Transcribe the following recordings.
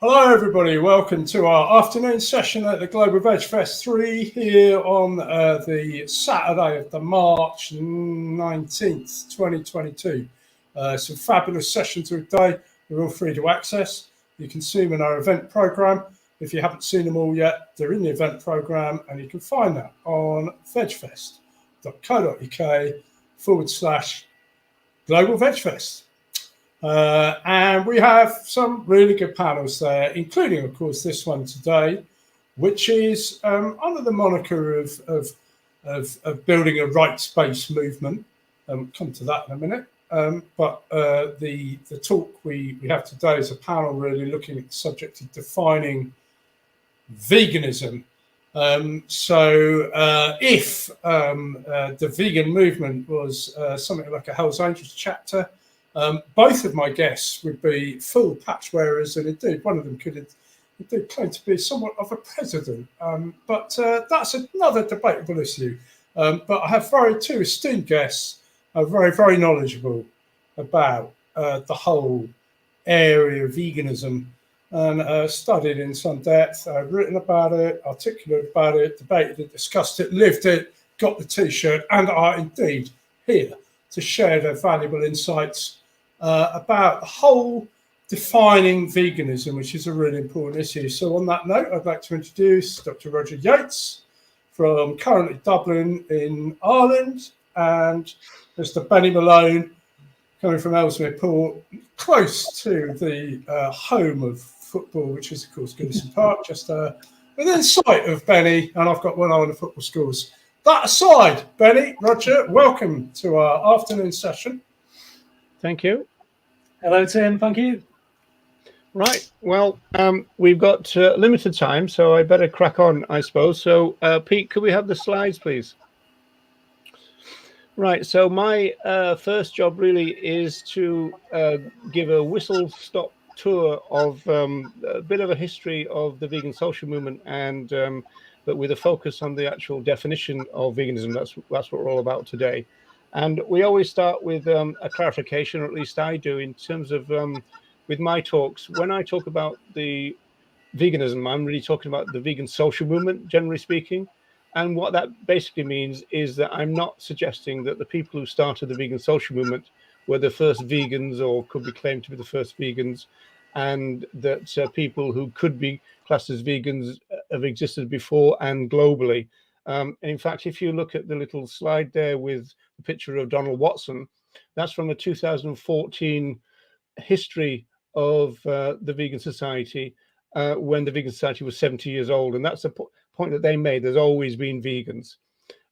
Hello everybody, welcome to our afternoon session at the Global Veg Fest 3 here on the Saturday of the March 19th, 2022. Some fabulous sessions today, they're all free to access. You can see them in our event programme. If you haven't seen them all yet, they're in the event programme and you can find that on vegfest.co.uk/Global Veg Fest. And we have some really good panels there, including, of course, this one today, which is under the moniker of building a rights-based movement. Come to that in a minute. But the talk we have today is a panel really looking at the subject of defining veganism. If the vegan movement was something like a Hells Angels chapter, both of my guests would be full patch wearers, and indeed one of them could claim to be somewhat of a president. But that's another debatable issue. But I have two esteemed guests, very, very knowledgeable about the whole area of veganism and studied in some depth, written about it, articulated about it, debated it, discussed it, lived it, got the T-shirt, and are indeed here to share their valuable insights about the whole defining veganism, which is a really important issue. So on that note, I'd like to introduce Dr. Roger Yates from currently Dublin in Ireland, and Mr. Benny Malone coming from Ellesmere Port, close to the home of football, which is, of course, Goodison Park, just within sight of Benny, and I've got one eye on the football schools. That aside, Benny, Roger, welcome to our afternoon session. Thank you. Hello, Tim. Thank you. Right. Well, we've got limited time, so I better crack on, I suppose. So, Pete, could we have the slides, please? Right. So my first job really is to give a whistle-stop tour of a bit of a history of the vegan social movement, and but with a focus on the actual definition of veganism. That's what we're all about today. And we always start with a clarification, or at least I do, in terms of with my talks. When I talk about the veganism, I'm really talking about the vegan social movement, generally speaking. And what that basically means is that I'm not suggesting that the people who started the vegan social movement were the first vegans, or could be claimed to be the first vegans, and that people who could be classed as vegans have existed before and globally. In fact, if you look at the little slide there with the picture of Donald Watson, that's from a 2014 history of the Vegan Society, when the Vegan Society was 70 years old. And that's the point that they made. There's always been vegans.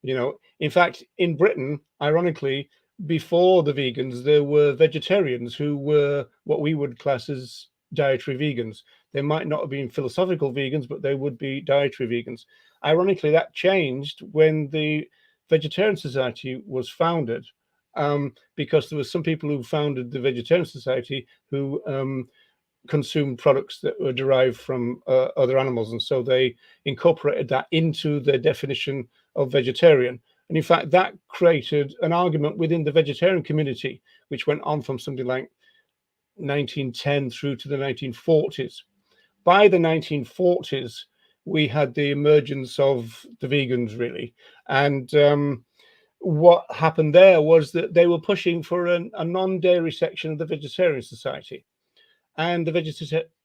You know, in fact, in Britain, ironically, before the vegans, there were vegetarians who were what we would class as dietary vegans. They might not have been philosophical vegans, but they would be dietary vegans. Ironically, that changed when the Vegetarian Society was founded, because there were some people who founded the Vegetarian Society who consumed products that were derived from other animals, and so they incorporated that into their definition of vegetarian. And in fact, that created an argument within the vegetarian community, which went on from something like 1910 through to the 1940s. By the 1940s, we had the emergence of the vegans, really. And what happened there was that they were pushing for a non-dairy section of the Vegetarian Society. And the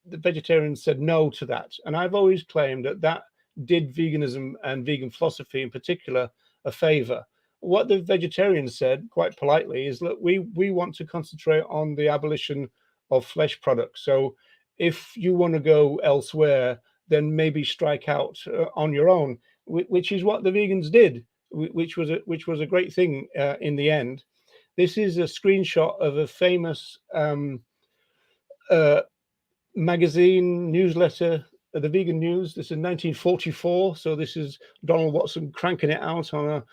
vegetarians said no to that. And I've always claimed that that did veganism and vegan philosophy in particular a favor. What the vegetarians said, quite politely, is, look, we want to concentrate on the abolition of flesh products. So if you want to go elsewhere, then maybe strike out on your own, which is what the vegans did, which was a great thing in the end. This is a screenshot of a famous magazine newsletter, the Vegan News. This is 1944, so this is Donald Watson cranking it out on a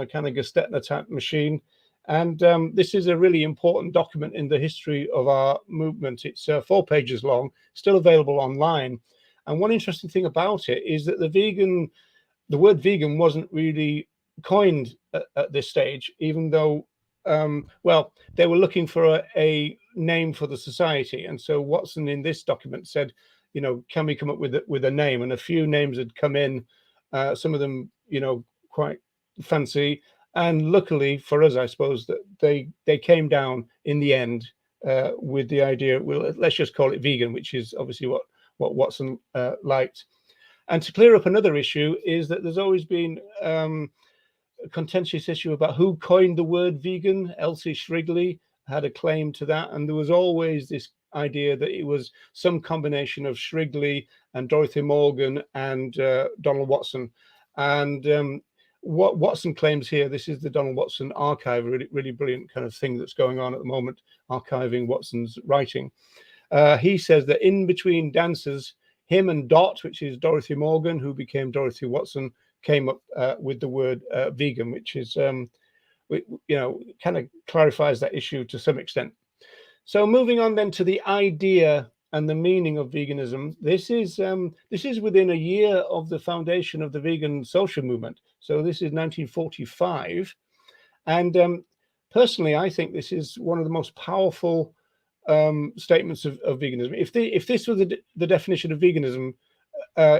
kind of Gestetner type machine. And this is a really important document in the history of our movement. It's 4 pages long, still available online. And one interesting thing about it is that the word vegan wasn't really coined at this stage, even though well, they were looking for a name for the society, and so Watson in this document said, you know, can we come up with a name? And a few names had come in, some of them, you know, quite fancy, and luckily for us, I suppose, that they came down in the end with the idea, well, let's just call it vegan, which is obviously what Watson liked. And to clear up another issue is that there's always been a contentious issue about who coined the word vegan. Elsie Shrigley had a claim to that, and there was always this idea that it was some combination of Shrigley and Dorothy Morgan and Donald Watson. And what Watson claims here, this is the Donald Watson archive, really brilliant kind of thing that's going on at the moment, archiving Watson's writing. He says that in between dances, him and Dot, which is Dorothy Morgan, who became Dorothy Watson, came up with the word vegan, which is, you know, kind of clarifies that issue to some extent. So moving on then to the idea and the meaning of veganism, this is within a year of the foundation of the vegan social movement. So this is 1945, and personally, I think this is one of the most powerful statements of veganism. If this was the definition of veganism,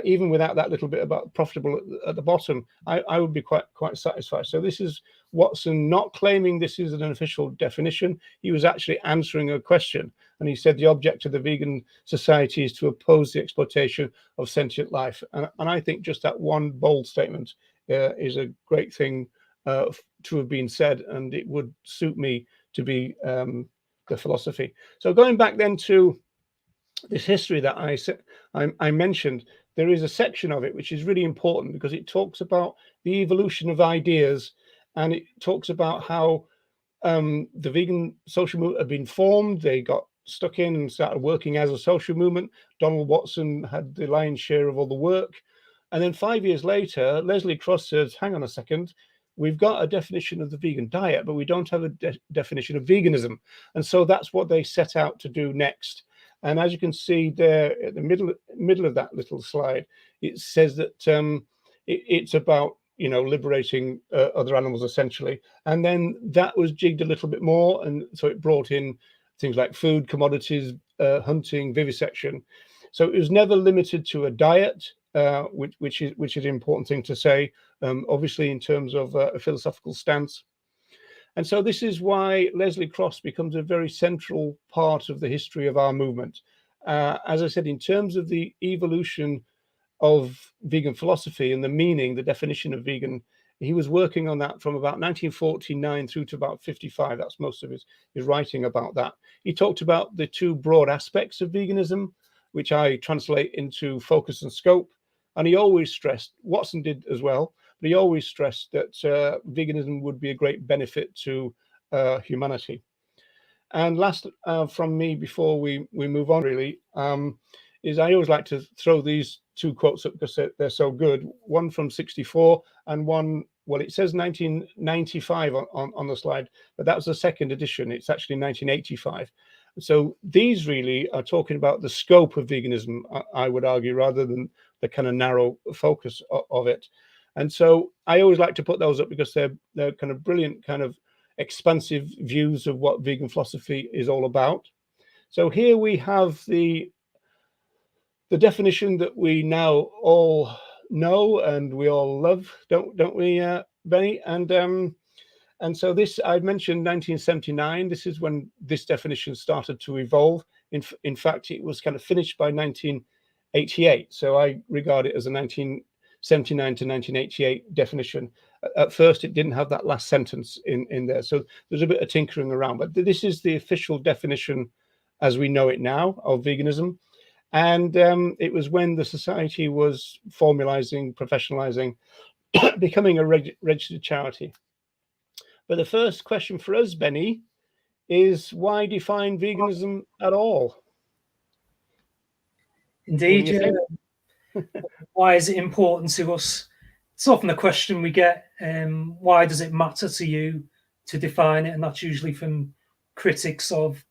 even without that little bit about profitable at the bottom, I would be quite satisfied. So this is Watson not claiming this is an official definition. He was actually answering a question, and he said the object of the vegan society is to oppose the exploitation of sentient life. And I think just that one bold statement is a great thing to have been said, and it would suit me to be the philosophy. So going back then to this history that I mentioned, there is a section of it which is really important because it talks about the evolution of ideas, and it talks about how the vegan social movement had been formed. They got stuck in and started working as a social movement. Donald Watson had the lion's share of all the work. And then 5 years later, Leslie Cross says, hang on a second, we've got a definition of the vegan diet, but we don't have a definition of veganism. And so that's what they set out to do next. And as you can see there at the middle of that little slide, it says that it's about, you know, liberating other animals essentially. And then that was jigged a little bit more, and so it brought in things like food, commodities, hunting, vivisection. So it was never limited to a diet, which is an important thing to say, obviously in terms of a philosophical stance. And so this is why Leslie Cross becomes a very central part of the history of our movement. As I said, in terms of the evolution of vegan philosophy and the meaning, the definition of vegan, he was working on that from about 1949 through to about 55. That's most of his writing about that. He talked about the two broad aspects of veganism, which I translate into focus and scope. And he always stressed, Watson did as well, but he always stressed that veganism would be a great benefit to humanity. And last from me before we move on really, is I always like to throw these two quotes up because they're so good. One from 64 and one, well, it says 1995 on the slide, but that was the second edition. It's actually 1985. So these really are talking about the scope of veganism, I would argue, rather than the kind of narrow focus of it. And so I always like to put those up because they're kind of brilliant, kind of expansive views of what vegan philosophy is all about. So here we have the definition that we now all know and we all love, don't we, Benny? And so this, I mentioned 1979. This is when this definition started to evolve. In fact, it was kind of finished by 1988. So I regard it as a 1979 to 1988 definition. At first, it didn't have that last sentence in there. So there's a bit of tinkering around. But this is the official definition as we know it now of veganism. And it was when the society was formalizing, professionalizing, becoming a registered charity. But the first question for us, Benny, is why define veganism at all? Indeed, yeah. Why is it important to us? It's often a question we get. Why does it matter to you to define it? And that's usually from critics of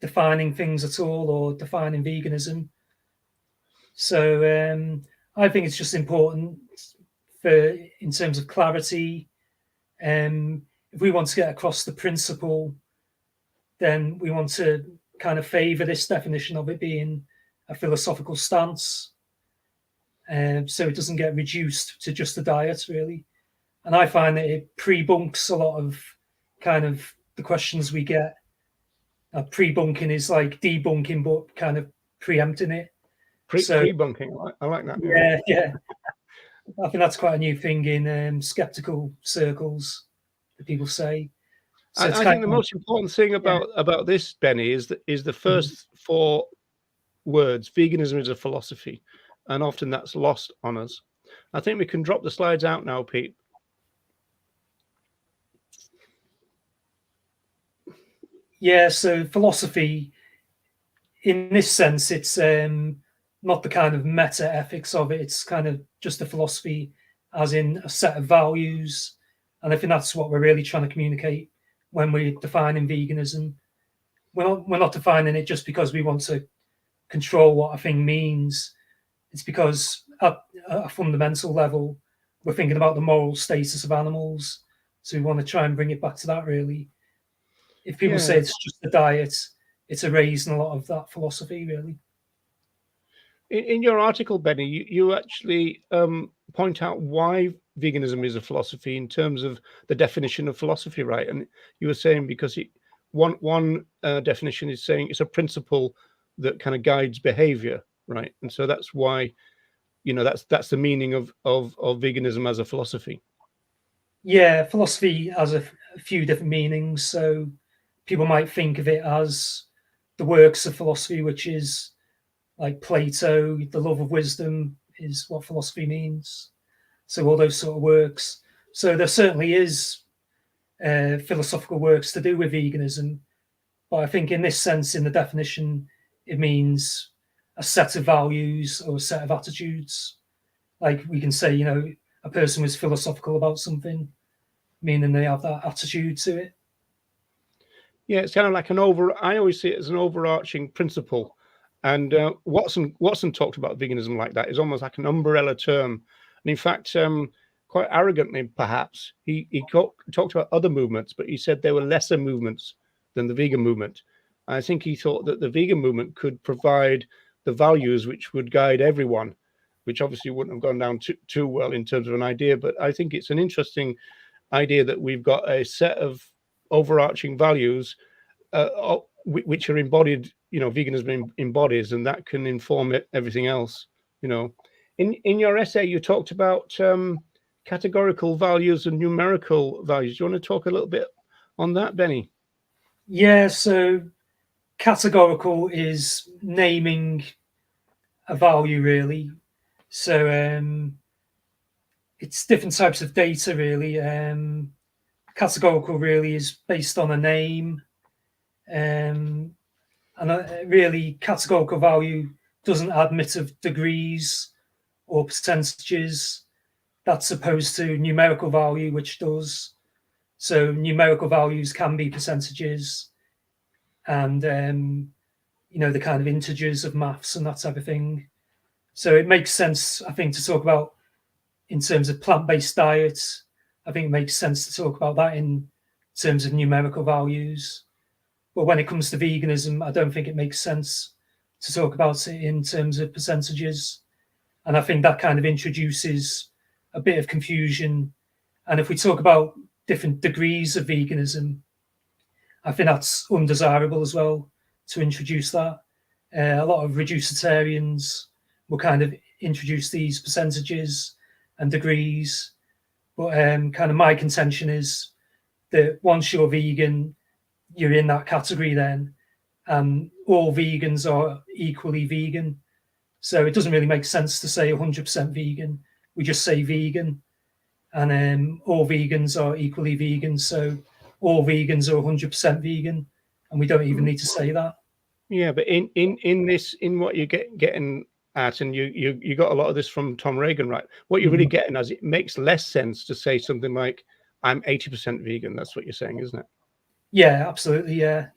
defining things at all or defining veganism. So I think it's just important in terms of clarity. It if we want to get across the principle, then we want to kind of favour this definition of it being a philosophical stance, so it doesn't get reduced to just a diet, really. And I find that it pre-bunks a lot of kind of the questions we get. Pre-bunking is like debunking, but kind of preempting it. Pre-bunking, I like that. Yeah. I think that's quite a new thing in skeptical circles that people say. So I think the most important thing about this, Benny, is the first four words. Veganism is a philosophy, and often that's lost on us. I think we can drop the slides out now, Pete. Yeah, so philosophy, in this sense, it's not the kind of meta ethics of it. It's kind of just a philosophy, as in a set of values. And I think that's what we're really trying to communicate when we're defining veganism. We're not defining it just because we want to control what a thing means. It's because at a fundamental level, we're thinking about the moral status of animals. So we want to try and bring it back to that, really. If people say it's just a diet, it's erasing a lot of that philosophy, really. In your article, Benny, you actually point out why veganism is a philosophy in terms of the definition of philosophy, right? And you were saying because one definition is saying it's a principle that kind of guides behavior, right? And so that's why, that's the meaning of veganism as a philosophy. Yeah, philosophy has a few different meanings. So people might think of it as the works of philosophy, which is like Plato, the love of wisdom is what philosophy means. So all those sort of works. So there certainly is philosophical works to do with veganism. But I think in this sense, in the definition, it means a set of values or a set of attitudes. Like we can say, a person was philosophical about something, meaning they have that attitude to it. Yeah, it's kind of like I always see it as an overarching principle. And Watson talked about veganism like that. It's almost like an umbrella term. And in fact, quite arrogantly, perhaps, he talked about other movements, but he said there were lesser movements than the vegan movement. I think he thought that the vegan movement could provide the values which would guide everyone, which obviously wouldn't have gone down too well in terms of an idea. But I think it's an interesting idea that we've got a set of overarching values which are embodied, veganism embodies, and that can inform everything else. In your essay, you talked about categorical values and numerical values. Do you want to talk a little bit on that, Benny? Yeah, so categorical is naming a value, really. So it's different types of data, really. Categorical really is based on a name. And really, categorical value doesn't admit of degrees or percentages. That's opposed to numerical value, which does. So numerical values can be percentages and, the kind of integers of maths and that type of thing. So it makes sense, I think, to talk about in terms of plant-based diets. I think it makes sense to talk about that in terms of numerical values. But when it comes to veganism, I don't think it makes sense to talk about it in terms of percentages. And I think that kind of introduces a bit of confusion. And if we talk about different degrees of veganism, I think that's undesirable as well to introduce that. A lot of reducitarians will kind of introduce these percentages and degrees. But kind of my contention is that once you're vegan, you're in that category then, and all vegans are equally vegan. So it doesn't really make sense to say 100% vegan. We just say vegan, and all vegans are equally vegan. So all vegans are 100% vegan, and we don't even need to say that. Yeah, but in what you're getting at, and you got a lot of this from Tom Reagan, right? What you're really getting is it makes less sense to say something like, I'm 80% vegan. That's what you're saying, isn't it? Yeah, absolutely. Yeah.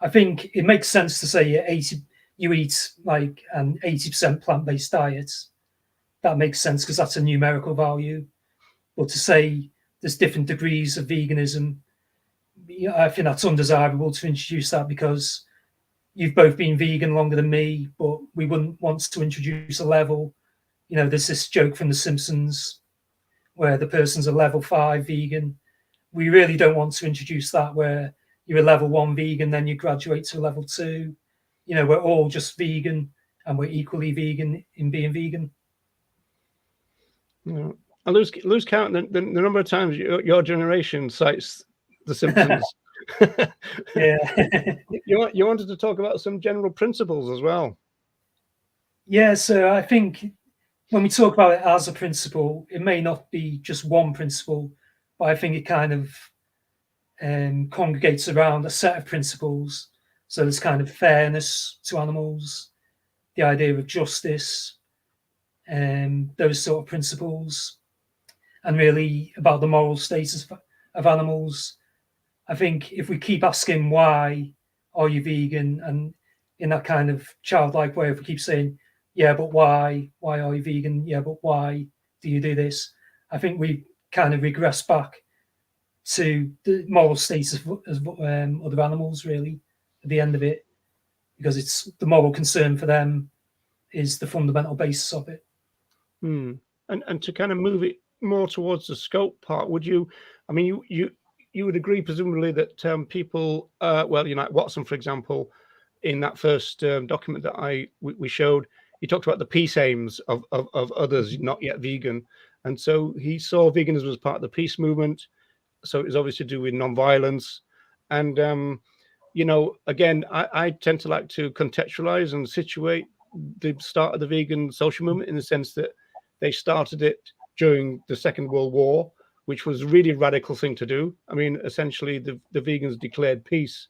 I think it makes sense to say you eat like an 80% plant-based diet. That makes sense because that's a numerical value. But to say there's different degrees of veganism. I think that's undesirable to introduce that, because you've both been vegan longer than me, but we wouldn't want to introduce a level. There's this joke from The Simpsons where the person's a level 5 vegan. We really don't want to introduce that, where you're a level 1 vegan, then you graduate to a level 2. We're all just vegan, and we're equally vegan in being vegan. Yeah. I lose count the number of times your generation cites The Simpsons. Yeah. You wanted to talk about some general principles as well. Yeah, so I think when we talk about it as a principle, it may not be just one principle, but I think it kind of congregates around a set of principles. So there's kind of fairness to animals, the idea of justice, those sort of principles, and really about the moral status of animals. I think if we keep asking, why are you vegan? And in that kind of childlike way, if we keep saying, yeah, but why? Why are you vegan? Yeah, but why do you do this? I think we kind of regress back to the moral status of other animals, really, at the end of it, because it's the moral concern for them is the fundamental basis of it. And to kind of move it more towards the scope part, would you? I mean, you would agree presumably that people, like Watson, for example, in that first document that we showed, he talked about the peace aims of others not yet vegan, and so he saw veganism as part of the peace movement. So it was obviously to do with non-violence, and again, I tend to like to contextualize and situate the start of the vegan social movement in the sense that they started it during the Second World War, which was a really radical thing to do. I mean, essentially, the vegans declared peace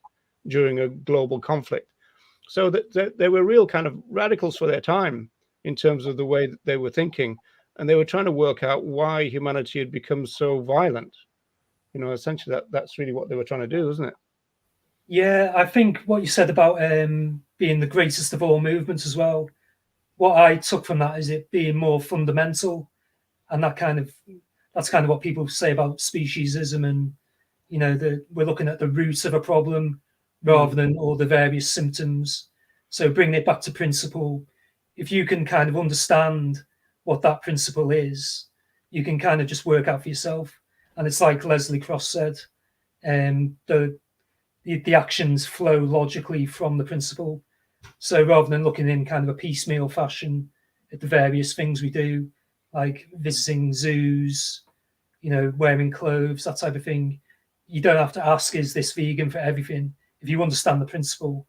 during a global conflict. So that they were real kind of radicals for their time in terms of the way that they were thinking. And they were trying to work out why humanity had become so violent. Essentially, that's really what they were trying to do, isn't it? Yeah, I think what you said about being the greatest of all movements as well, what I took from that is it being more fundamental, and that's kind of what people say about speciesism, and we're looking at the roots of a problem rather than all the various symptoms. So bringing it back to principle, if you can kind of understand what that principle is, you can kind of just work out for yourself. And it's like Leslie Cross said, the actions flow logically from the principle. So rather than looking in kind of a piecemeal fashion at the various things we do, like visiting zoos, wearing clothes, that type of thing, you don't have to ask, is this vegan for everything? If you understand the principle,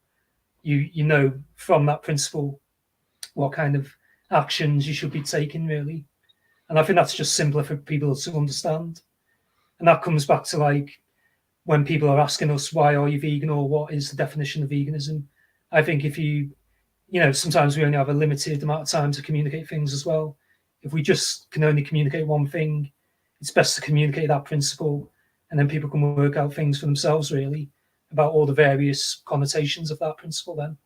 you know from that principle what kind of actions you should be taking, really. And I think that's just simpler for people to understand. And that comes back to like when people are asking us, why are you vegan, or what is the definition of veganism? I think if sometimes we only have a limited amount of time to communicate things as well. If we just can only communicate one thing, it's best to communicate that principle, and then people can work out things for themselves, really, about all the various connotations of that principle then.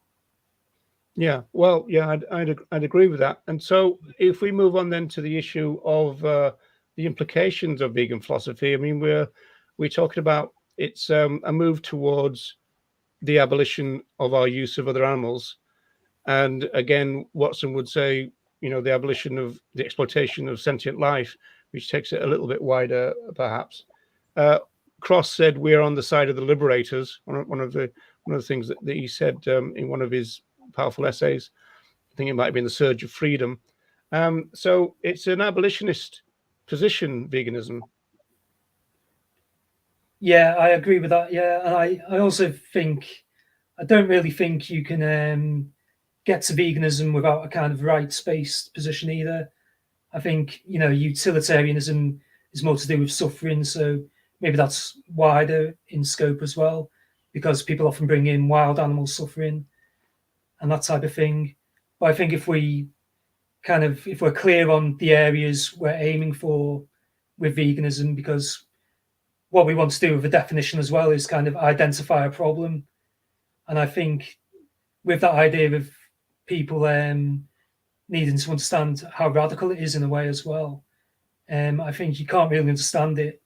Yeah, well, yeah, I'd agree with that. And so if we move on then to the issue of the implications of vegan philosophy, I mean, we're talking about it's a move towards the abolition of our use of other animals. And again, Watson would say, the abolition of the exploitation of sentient life, which takes it a little bit wider, perhaps. Cross said we're on the side of the liberators. One of the things that he said in one of his powerful essays. I think it might have been The Surge of Freedom. So it's an abolitionist position, veganism. Yeah, I agree with that. Yeah, and I also think, I don't really think you can get to veganism without a kind of rights-based position either. I think, utilitarianism is more to do with suffering, so maybe that's wider in scope as well, because people often bring in wild animal suffering and that type of thing. But I think if we're clear on the areas we're aiming for with veganism, because what we want to do with the definition as well is kind of identify a problem. And I think with that idea of people needing to understand how radical it is in a way as well, I think you can't really understand it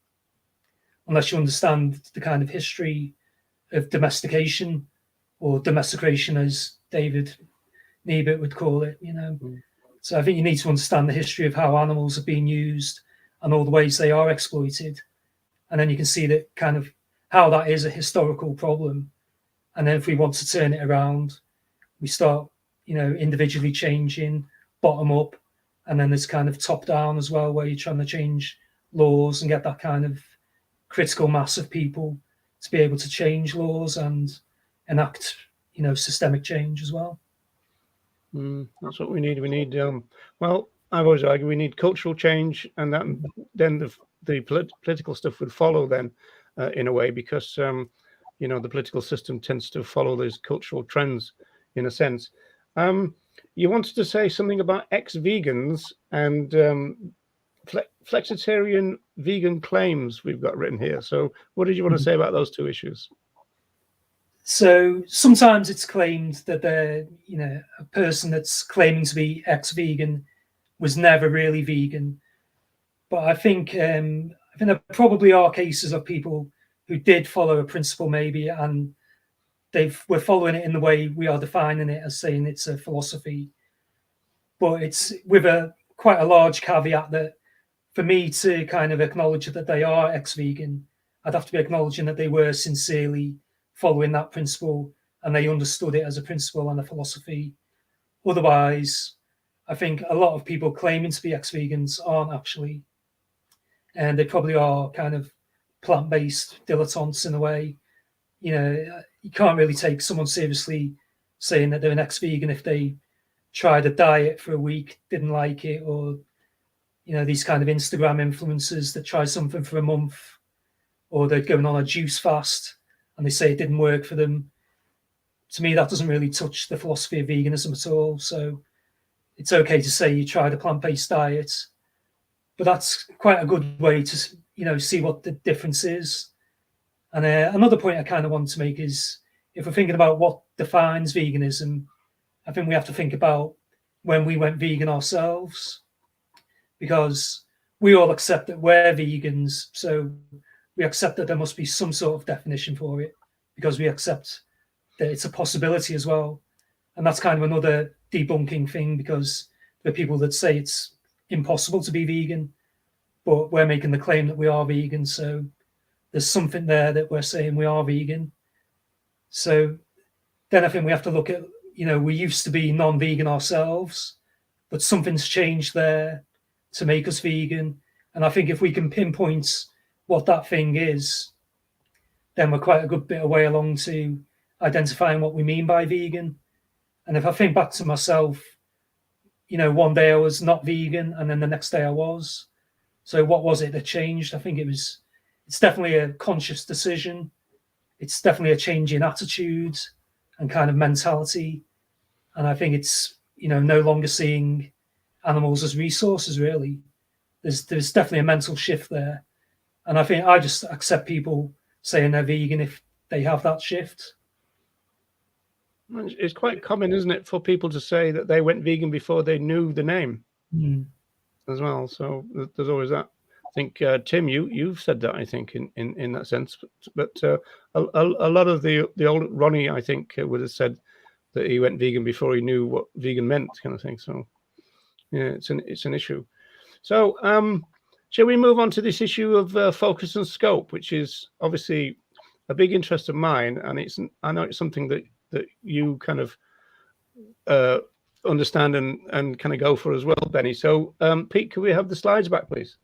unless you understand the kind of history of domestication, or domestication as David Niebert would call it, you know. So I think you need to understand the history of how animals are being used and all the ways they are exploited. And then you can see that kind of how that is a historical problem. And then if we want to turn it around, we start, you know, individually changing, bottom up, and then there's kind of top down as well, where you're trying to change laws and get that kind of critical mass of people to be able to change laws and enact, you know, systemic change as well. That's what we need. We need, well, I've always argued we need cultural change, and that then the political stuff would follow then, in a way, because you know, the political system tends to follow those cultural trends in a sense. You wanted to say something about ex-vegans and flexitarian vegan claims we've got written here. So what did you want to say about those two issues? So sometimes it's claimed that they're, you know, a person that's claiming to be ex-vegan was never really vegan. But I think there probably are cases of people who did follow a principle maybe, and we're following it in the way we are defining it as saying it's a philosophy. But it's with quite a large caveat that for me to kind of acknowledge that they are ex-vegan, I'd have to be acknowledging that they were sincerely following that principle and they understood it as a principle and a philosophy. Otherwise, I think a lot of people claiming to be ex-vegans aren't actually, and they probably are kind of plant-based dilettantes in a way. You know, you can't really take someone seriously saying that they're an ex-vegan if they tried a diet for a week, didn't like it, or, you know, these kind of Instagram influencers that try something for a month, or they're going on a juice fast and they say it didn't work for them. To me, that doesn't really touch the philosophy of veganism at all. So it's okay to say you tried a plant-based diet, but that's quite a good way to, you know, see what the difference is. And another point I kind of want to make is, if we're thinking about what defines veganism, I think we have to think about when we went vegan ourselves, because we all accept that we're vegans. So we accept that there must be some sort of definition for it, because we accept that it's a possibility as well. And that's kind of another debunking thing, because there are people that say it's impossible to be vegan, but we're making the claim that we are vegan. So there's something there that we're saying we are vegan. So then I think we have to look at, you know, we used to be non-vegan ourselves, but something's changed there to make us vegan. And I think if we can pinpoint what that thing is, then we're quite a good bit of way along to identifying what we mean by vegan. And if I think back to myself, you know, one day I was not vegan and then the next day I was. So what was it that changed? I think it's definitely a conscious decision. It's definitely a change in attitude and kind of mentality. And I think it's, you know, no longer seeing animals as resources, really. There's definitely a mental shift there. And I think I just accept people saying they're vegan if they have that shift. It's quite common, isn't it, for people to say that they went vegan before they knew the name as well. So there's always that. I think, Tim, you've said that, I think, in that sense. But a lot of the old Ronnie, I think, would have said that he went vegan before he knew what vegan meant, kind of thing. So, yeah, it's an issue. So, shall we move on to this issue of focus and scope, which is obviously a big interest of mine, and I know it's something that you kind of understand and kind of go for as well, Benny. So, Pete, can we have the slides back, please?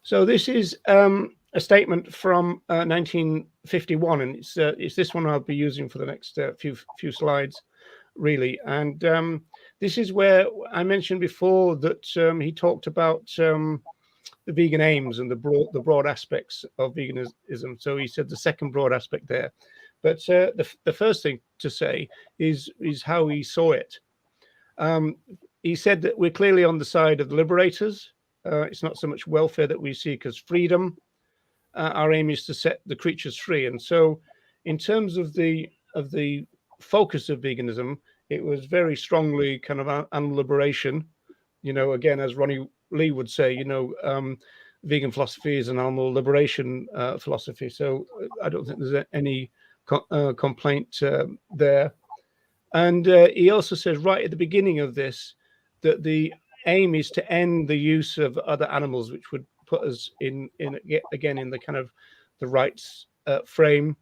So this is a statement from 1951, and it's this one I'll be using for the next few slides, really. And this is where I mentioned before that he talked about the vegan aims and the broad aspects of veganism. So he said the second broad aspect there. But the first thing to say is how he saw it. He said that we're clearly on the side of the liberators. It's not so much welfare that we seek as freedom. Our aim is to set the creatures free. And so in terms of the focus of veganism, it was very strongly kind of animal liberation. You know, again, as Ronnie Lee would say, you know, vegan philosophy is an animal liberation philosophy. So I don't think there's any complaint there. And he also says right at the beginning of this that the aim is to end the use of other animals, which would put us in again in the kind of the rights frame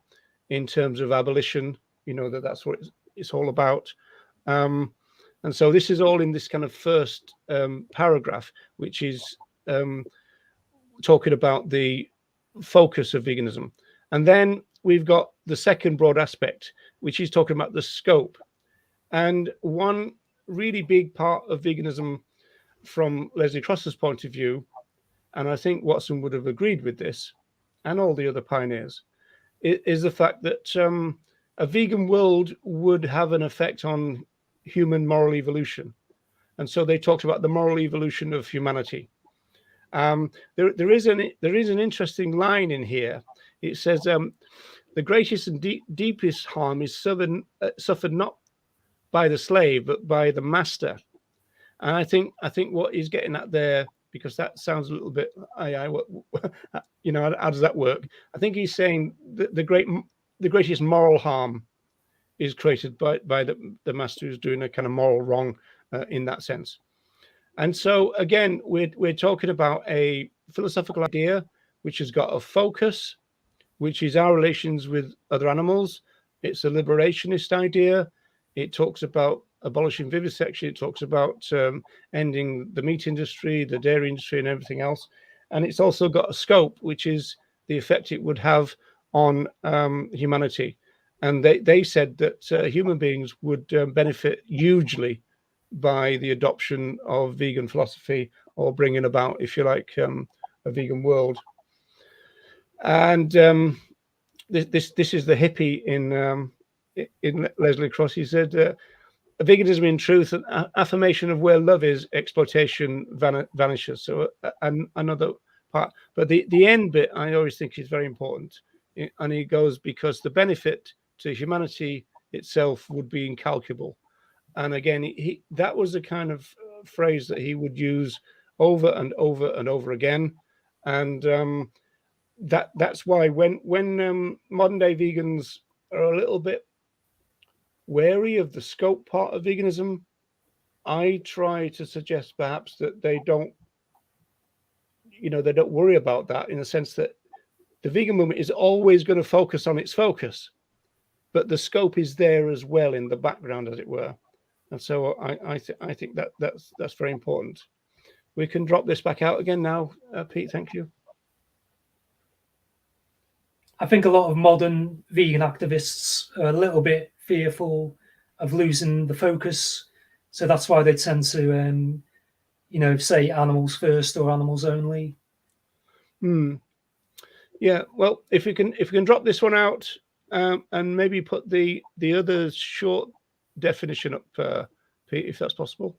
in terms of abolition. That's what it's all about. And so this is all in this kind of first paragraph, which is talking about the focus of veganism. And then we've got the second broad aspect, which is talking about the scope. And one really big part of veganism from Leslie Cross's point of view, and I think Watson would have agreed with this, and all the other pioneers, is the fact that a vegan world would have an effect on human moral evolution. And so they talked about the moral evolution of humanity. There is an interesting line in here. It says, the greatest and deepest harm is suffered not by the slave, but by the master. And I think what he's getting at there, because that sounds a little bit, how does that work? I think he's saying that the greatest moral harm is created by the master who's doing a kind of moral wrong in that sense. And so again, we're talking about a philosophical idea which has got a focus, which is our relations with other animals. It's a liberationist idea. It talks about abolishing vivisection. It talks about ending the meat industry, the dairy industry, and everything else. And it's also got a scope, which is the effect it would have on humanity. And they said that human beings would benefit hugely by the adoption of vegan philosophy, or bringing about, if you like, a vegan world. And this is the hippie in Leslie Cross. He said, veganism in truth, an affirmation of where love is, exploitation vanishes. So another part, but the end bit I always think is very important. And he goes, because the benefit to humanity itself would be incalculable. And again, that was the kind of phrase that he would use over and over and over again. And that's why when modern day vegans are a little bit wary of the scope part of veganism, I try to suggest perhaps that they don't worry about that, in the sense that the vegan movement is always going to focus on its focus, but the scope is there as well in the background, as it were. And so I think that's very important. We can drop this back out again now, Pete. Thank you. I think a lot of modern vegan activists are a little bit fearful of losing the focus, so that's why they tend to, say animals first or animals only. Yeah. Well, if we can drop this one out and maybe put the other short definition up, Pete, if that's possible.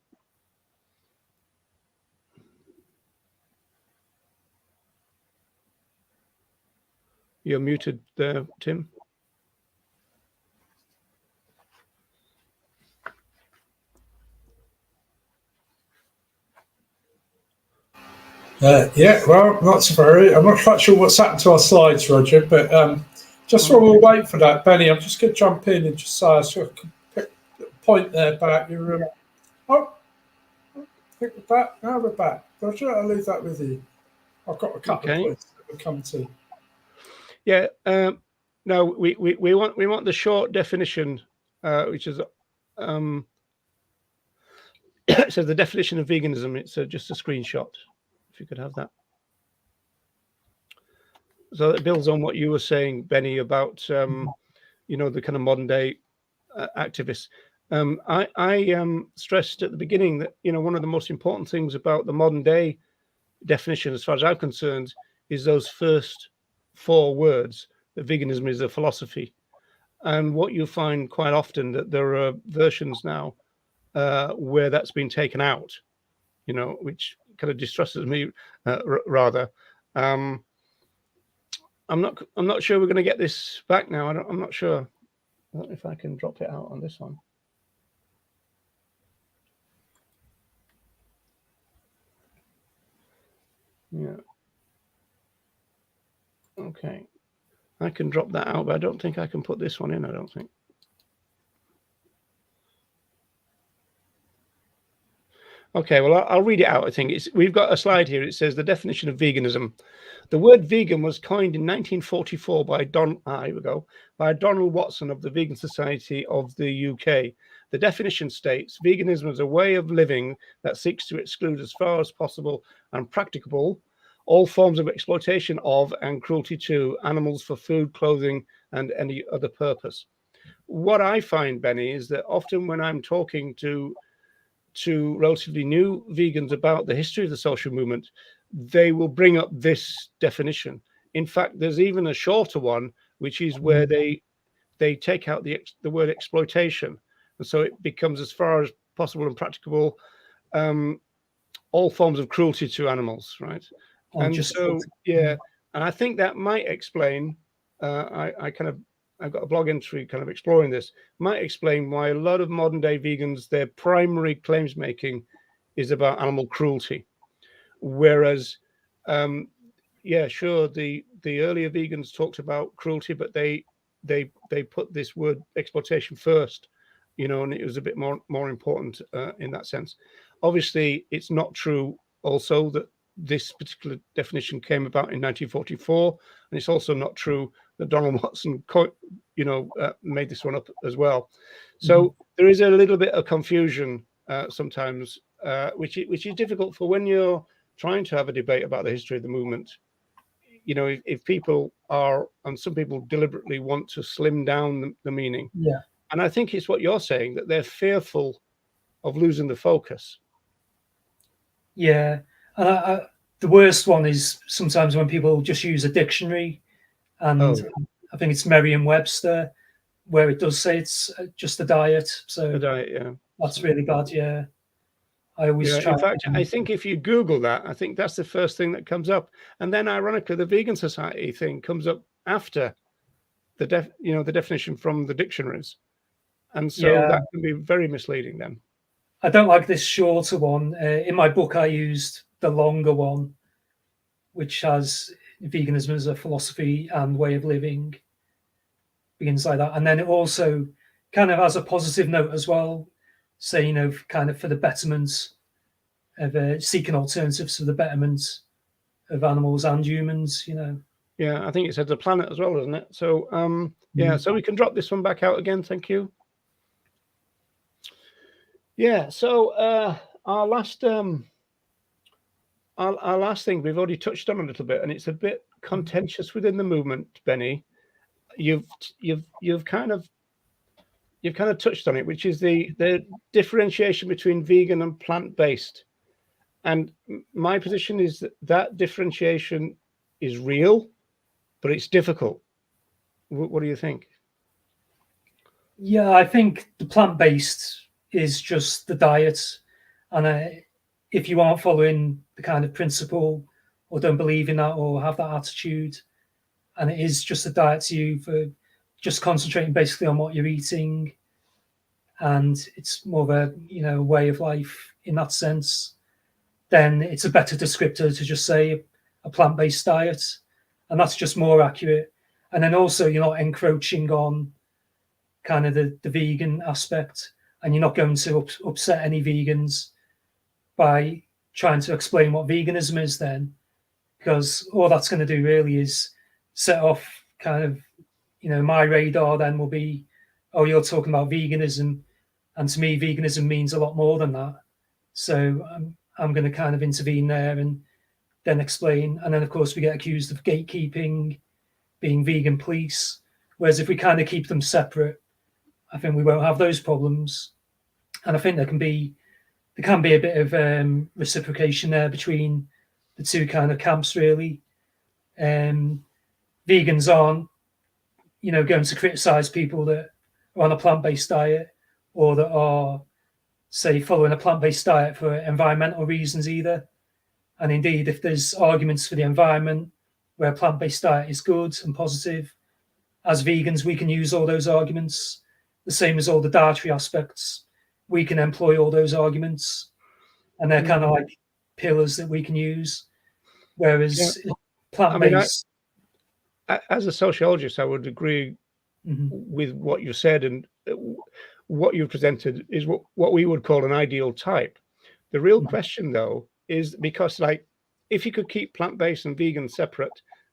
You're muted there, Tim. Yeah, well, not so very. I'm not quite sure what's happened to our slides, Roger, but just while we'll wait for that, Benny, I'm just going to jump in and just say I sort of pick a point there about your. I think we're back. Now we're back. Roger, I'll leave that with you. I've got a couple of points that we'll come to. Yeah. No, we want the short definition, which is it says the definition of veganism. It's just a screenshot. If you could have that. So it builds on what you were saying, Benny, about the kind of modern day activists. I stressed at the beginning that one of the most important things about the modern day definition, as far as I'm concerned, is those first 4 words, that veganism is a philosophy. And what you find quite often, that there are versions now where that's been taken out, which kind of distresses me rather. I'm not sure we're going to get this back now. I'm not sure. I don't know if I can drop it out on this one. Yeah. Okay. I can drop that out, but I don't think I can put this one in, I don't think. Okay, well, I'll read it out. I think we've got a slide here. It says the definition of veganism. The word vegan was coined in 1944 by Donald Watson of the Vegan Society of the UK. The definition states veganism is a way of living that seeks to exclude as far as possible and practicable all forms of exploitation of and cruelty to animals for food, clothing, and any other purpose. What I find, Benny, is that often when I'm talking to relatively new vegans about the history of the social movement, they will bring up this definition. In fact, there's even a shorter one, which is where they take out the word exploitation, and so it becomes as far as possible and practicable all forms of cruelty to animals, right? And so, yeah, and I think that might explain. I've got a blog entry kind of exploring this, might explain why a lot of modern day vegans, their primary claims making is about animal cruelty. Whereas, yeah, sure, the earlier vegans talked about cruelty, but they put this word exploitation first, you know, and it was a bit more important in that sense. Obviously, it's not true also that this particular definition came about in 1944, and it's also not true that Donald Watson, made this one up as well. So there is a little bit of confusion sometimes, which is difficult for when you're trying to have a debate about the history of the movement. You know, if people are, and some people deliberately want to slim down the meaning. Yeah. And I think it's what you're saying, that they're fearful of losing the focus. Yeah. And the worst one is sometimes when people just use a dictionary, and I think it's Merriam-Webster, where it does say it's just a diet. So A diet, yeah. That's really bad. Yeah. I always try. In fact, I think if you Google that, I think that's the first thing that comes up. And then ironically, the Vegan Society thing comes up after the definition from the dictionaries. And so that can be very misleading then. I don't like this shorter one. In my book, I used the longer one, which has veganism as a philosophy and way of living, begins like that. And then it also kind of has a positive note as well, saying, kind of for the betterment of seeking alternatives for the betterment of animals and humans, Yeah, I think it says the planet as well, doesn't it? So, yeah, so we can drop this one back out again. Thank you. Yeah, so our last thing we've already touched on a little bit, and it's a bit contentious within the movement, Benny. You've kind of touched on it, which is the differentiation between vegan and plant-based. And my position is that differentiation is real, but it's difficult. What do you think? Yeah, I think the plant-based is just the diet. And if you aren't following the kind of principle or don't believe in that or have that attitude, and it is just a diet to you for just concentrating basically on what you're eating, and it's more of a way of life in that sense, then it's a better descriptor to just say a plant-based diet, and that's just more accurate. And then also you're not encroaching on kind of the vegan aspect, and you're not going to upset any vegans by trying to explain what veganism is then, because all that's going to do really is set off kind of, my radar then will be, oh, you're talking about veganism, and to me veganism means a lot more than that. So I'm going to kind of intervene there and then explain. And then of course we get accused of gatekeeping, being vegan police, whereas if we kind of keep them separate, I think we won't have those problems. And I think there can be a bit of reciprocation there between the two kind of camps, really. Vegans aren't, going to criticize people that are on a plant-based diet or that are, say, following a plant-based diet for environmental reasons either. And indeed, if there's arguments for the environment where a plant-based diet is good and positive, as vegans, we can use all those arguments. The same as all the dietary aspects, we can employ all those arguments, and they're kind of like pillars that we can use. Whereas plant-based, as a sociologist, I would agree with what you said, and what you've presented is what we would call an ideal type. The real question, though, is because, like, if you could keep plant-based and vegan separate,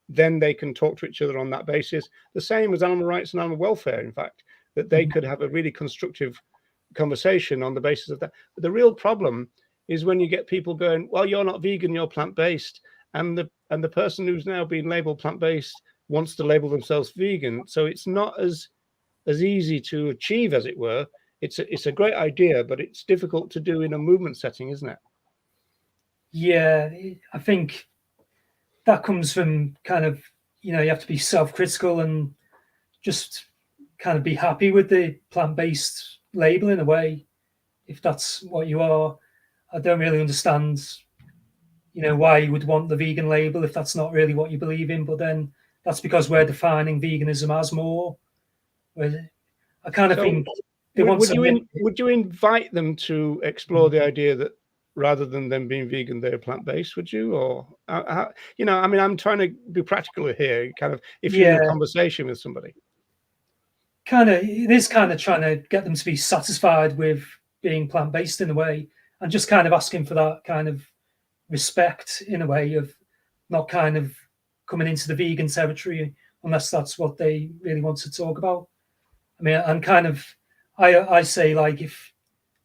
then they can talk to each other on that basis. The same as animal rights and animal welfare, in fact, that they could have a really constructive conversation on the basis of that. But the real problem is when you get people going, well, you're not vegan, you're plant-based, and the person who's now being labeled plant-based wants to label themselves vegan. So it's not as easy to achieve, as it were. It's a great idea, but it's difficult to do in a movement setting, isn't it? Yeah, I think that comes from kind of, you have to be self-critical and just kind of be happy with the plant-based label in a way, if that's what you are. I don't really understand, why you would want the vegan label if that's not really what you believe in, but then that's because we're defining veganism as more. I kind of think they want would you invite them to explore the idea that rather than them being vegan, they're plant-based? Would you, or I mean, I'm trying to be practical here. Kind of, if you're in a conversation with somebody, it is kind of trying to get them to be satisfied with being plant-based in a way, and just kind of asking for that kind of respect in a way of not kind of coming into the vegan territory unless that's what they really want to talk about. I mean, and kind of, I say, like, if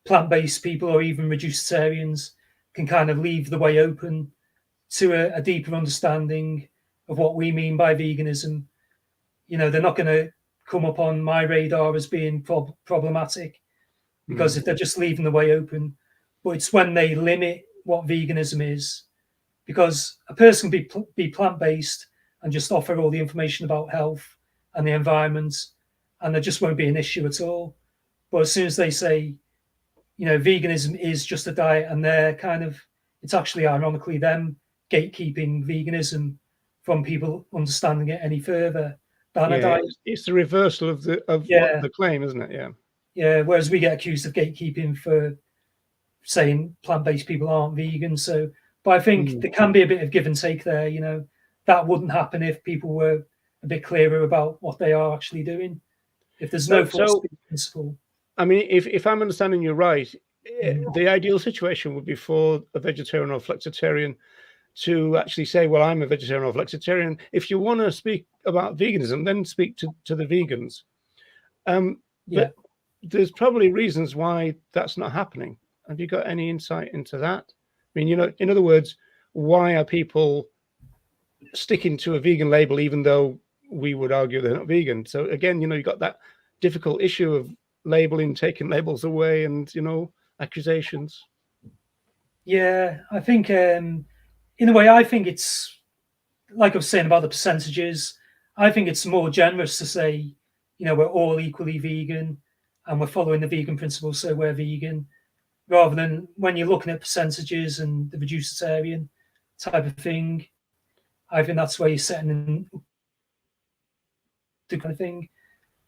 plant-based people or even reducitarians can kind of leave the way open to a deeper understanding of what we mean by veganism, they're not going to come up on my radar as being problematic, because if they're just leaving the way open. But it's when they limit what veganism is, because a person can be plant-based and just offer all the information about health and the environment, and there just won't be an issue at all. But as soon as they say, veganism is just a diet, and they're kind of, it's actually ironically them gatekeeping veganism from people understanding it any further than a diet. It's the reversal of what the claim, isn't it? Yeah. Whereas we get accused of gatekeeping for saying plant-based people aren't vegan. So, but I think there can be a bit of give and take there. That wouldn't happen if people were a bit clearer about what they are actually doing. If there's no false principle. I mean, if I'm understanding you right, the ideal situation would be for a vegetarian or flexitarian to actually say, well, I'm a vegetarian or flexitarian. If you want to speak about veganism, then speak to the vegans. But there's probably reasons why that's not happening. Have you got any insight into that? I mean, in other words, why are people sticking to a vegan label even though we would argue they're not vegan? So again, you've got that difficult issue of labeling, taking labels away, and accusations. Yeah, I think in a way, I think it's like I was saying about the percentages. I think it's more generous to say, we're all equally vegan and we're following the vegan principles, so we're vegan, rather than when you're looking at percentages and the reducitarian type of thing. I think that's where you're setting the kind of thing.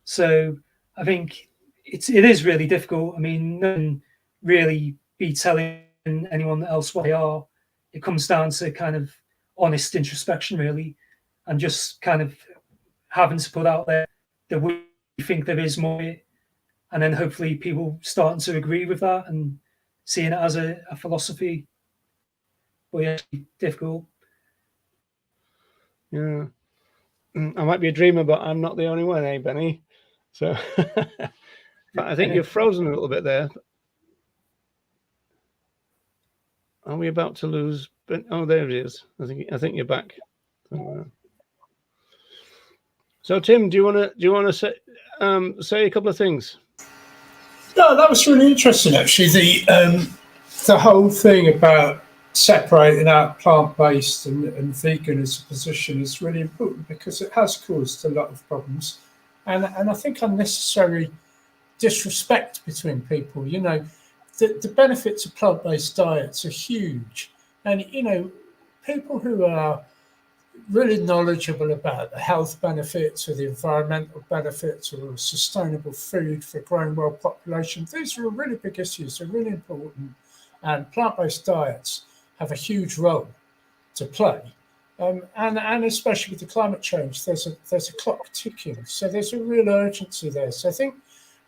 So I think it is really difficult. I mean, no one really be telling anyone else what they are. It comes down to kind of honest introspection, really, and just kind of having to put out there that we think there is more, and then hopefully people starting to agree with that and seeing it as a philosophy. But yeah, it's difficult. Yeah, I might be a dreamer, but I'm not the only one, eh, Benny? So I think you're frozen a little bit there. Are we about to lose? Oh, there it is. I think you're back. So Tim, do you want to say a couple of things? No, that was really interesting, actually. The whole thing about separating out plant-based and vegan as a position is really important, because it has caused a lot of problems, and I think unnecessary disrespect between people. The benefits of plant-based diets are huge, and people who are really knowledgeable about the health benefits or the environmental benefits or sustainable food for a growing world population, these are really big issues. They're really important, and plant-based diets have a huge role to play. and especially with the climate change, there's a clock ticking. So there's a real urgency there. So I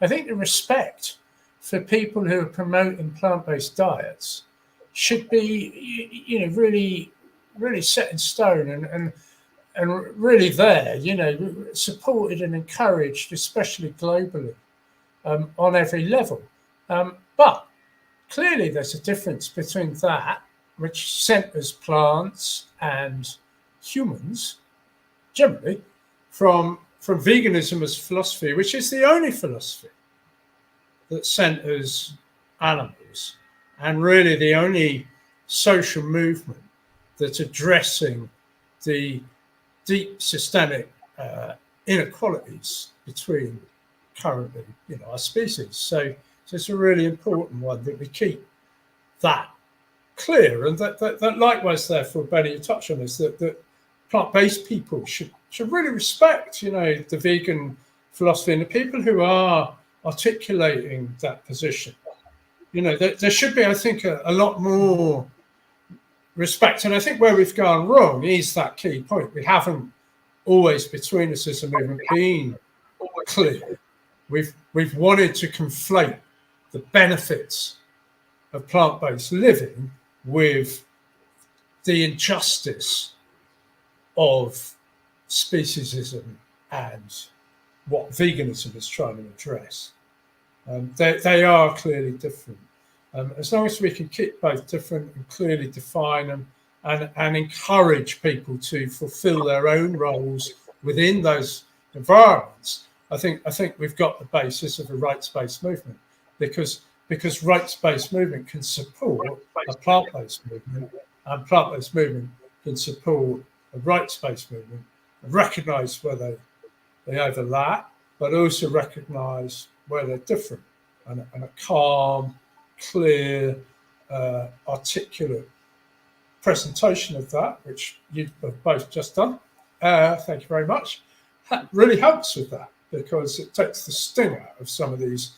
think the respect for people who are promoting plant-based diets should be, really set in stone and really there, supported and encouraged, especially globally, on every level. But clearly there's a difference between that, which centers plants and humans, generally, from veganism as philosophy, which is the only philosophy that centers animals, and really the only social movement that's addressing the deep systemic inequalities between currently, our species. So it's a really important one that we keep that clear, and that likewise, therefore, Benny, you touched on this, that plant-based people should really respect, the vegan philosophy and the people who are articulating that position. There should be, I think, a lot more respect. And I think where we've gone wrong is that key point. We haven't always, between us as a movement, been clear. We've wanted to conflate the benefits of plant-based living with the injustice of speciesism and what veganism is trying to address. They are clearly different. As long as we can keep both different and clearly define them and encourage people to fulfill their own roles within those environments, I think we've got the basis of a rights-based movement, because rights-based movement can support a plant-based movement, and plant-based movement can support a rights-based movement, recognise where they overlap, but also recognise where they're different, and a calm, clear, articulate presentation of that, which you've both just done. Thank you very much. That really helps with that, because it takes the sting out of some of these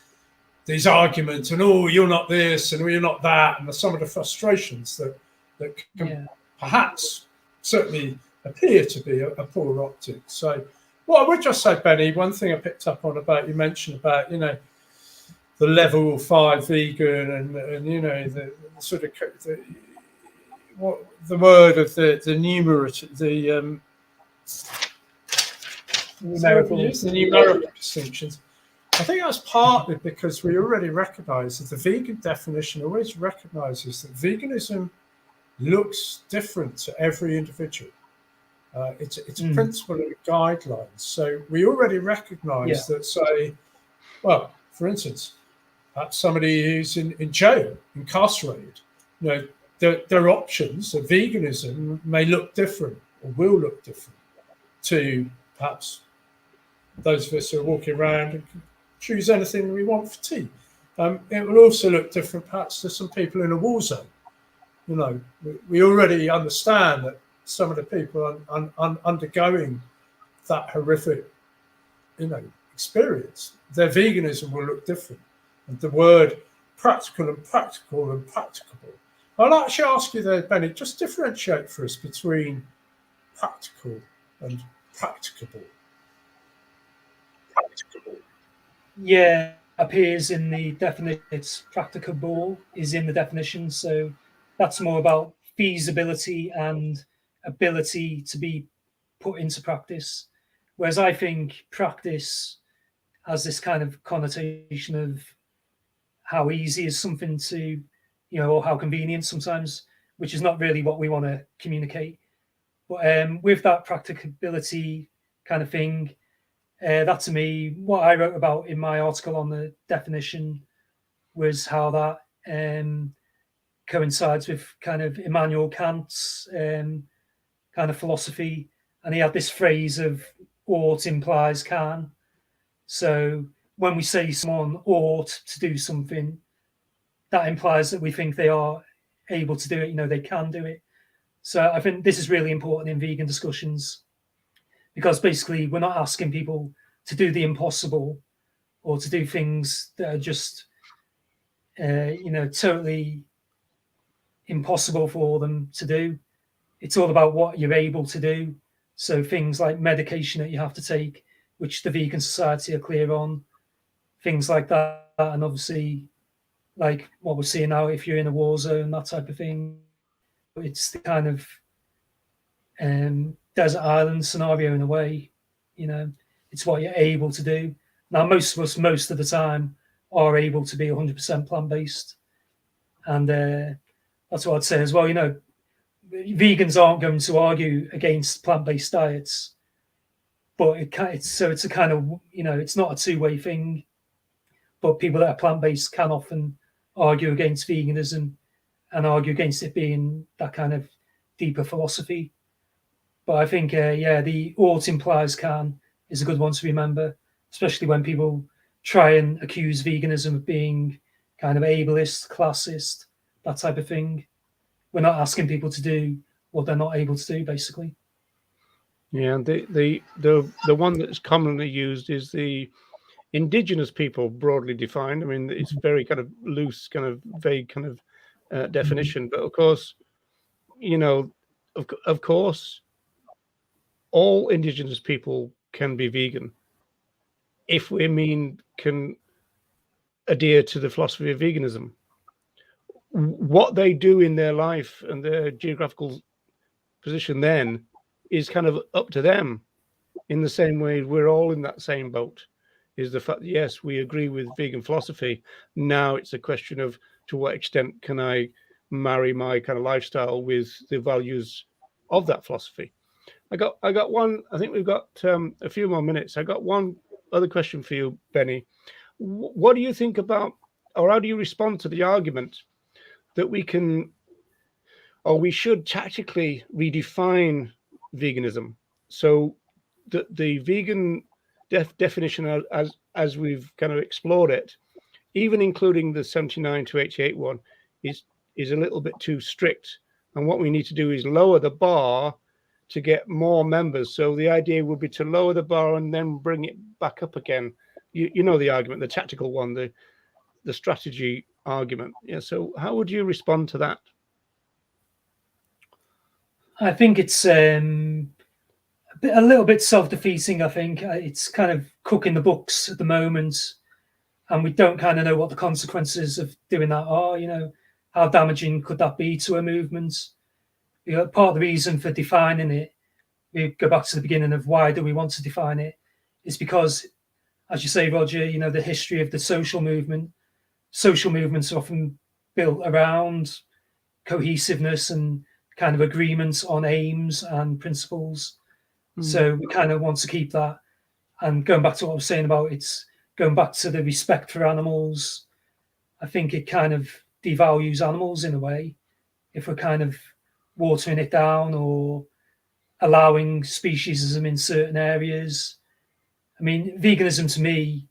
arguments and, you're not this and you're not that, and some of the frustrations that can perhaps certainly appear to be a poor optic. So what I would just say, Benny, one thing I picked up on about, you mentioned about, the level 5 vegan and the sort of the word of the numerator, the numerical distinctions. I think that's partly because we already recognise that the vegan definition always recognises that veganism looks different to every individual. It's a principle and a guideline. So we already recognise that, say, well, for instance, somebody who's in jail, incarcerated, their options of veganism may look different or will look different to perhaps those of us who are walking around and can choose anything we want for tea. It will also look different perhaps to some people in a war zone. We already understand that some of the people undergoing that horrific, experience, their veganism will look different. And the word practical and practical and practicable. I'd actually ask you there, Benny, just differentiate for us between practical and practicable. Yeah, appears in the definition. It's practicable is in the definition. So that's more about feasibility and ability to be put into practice. Whereas I think practice has this kind of connotation of how easy is something to, or how convenient sometimes, which is not really what we want to communicate. But with that practicability kind of thing, that to me, what I wrote about in my article on the definition was how that coincides with kind of Immanuel Kant's kind of philosophy. And he had this phrase of ought implies can. So when we say someone ought to do something, that implies that we think they are able to do it, they can do it. So I think this is really important in vegan discussions, because basically we're not asking people to do the impossible or to do things that are just, totally impossible for them to do. it's all about what you're able to do. So things like medication that you have to take, which the Vegan Society are clear on, things like that, and obviously like what we're seeing now, if you're in a war zone, that type of thing. It's the kind of desert island scenario in a way, it's what you're able to do. Now, most of us, most of the time, are able to be 100% plant-based. And that's what I'd say as well. Vegans aren't going to argue against plant-based diets, but it's a kind of, it's not a two-way thing. But people that are plant-based can often argue against veganism and argue against it being that kind of deeper philosophy. But I think, the ought implies can is a good one to remember, especially when people try and accuse veganism of being kind of ableist, classist, that type of thing. We're not asking people to do what they're not able to do, basically. Yeah, the one that's commonly used is the indigenous people, broadly defined. I mean, it's very kind of loose, kind of vague kind of definition. But of course, of course, all indigenous people can be vegan if we can adhere to the philosophy of veganism. What they do in their life and their geographical position then is kind of up to them. In the same way, we're all in that same boat. Is the fact that, yes, we agree with vegan philosophy. Now it's a question of to what extent can I marry my kind of lifestyle with the values of that philosophy. I got one. I think we've got a few more minutes. I got one other question for you, Benny. What do you think about, or how do you respond to the argument that we can, or we should tactically redefine veganism? So the vegan definition as we've kind of explored it, even including the 79 to 88 one, is a little bit too strict. And what we need to do is lower the bar to get more members. So the idea would be to lower the bar and then bring it back up again. You know the argument, the tactical one, the strategy argument. Yeah. So how would you respond to that? I think it's a little bit self-defeating. I think it's kind of cooking the books at the moment, and we don't kind of know what the consequences of doing that are. How damaging could that be to a movement? Part of the reason for defining it, we go back to the beginning of why do we want to define it, is because, as you say, Roger, the history of the social movement. Social movements are often built around cohesiveness and kind of agreements on aims and principles. So we kind of want to keep that. And going back to what I was saying about it's going back to the respect for animals, I think it kind of devalues animals in a way if we're kind of watering it down or allowing speciesism in certain areas. I mean, veganism to me,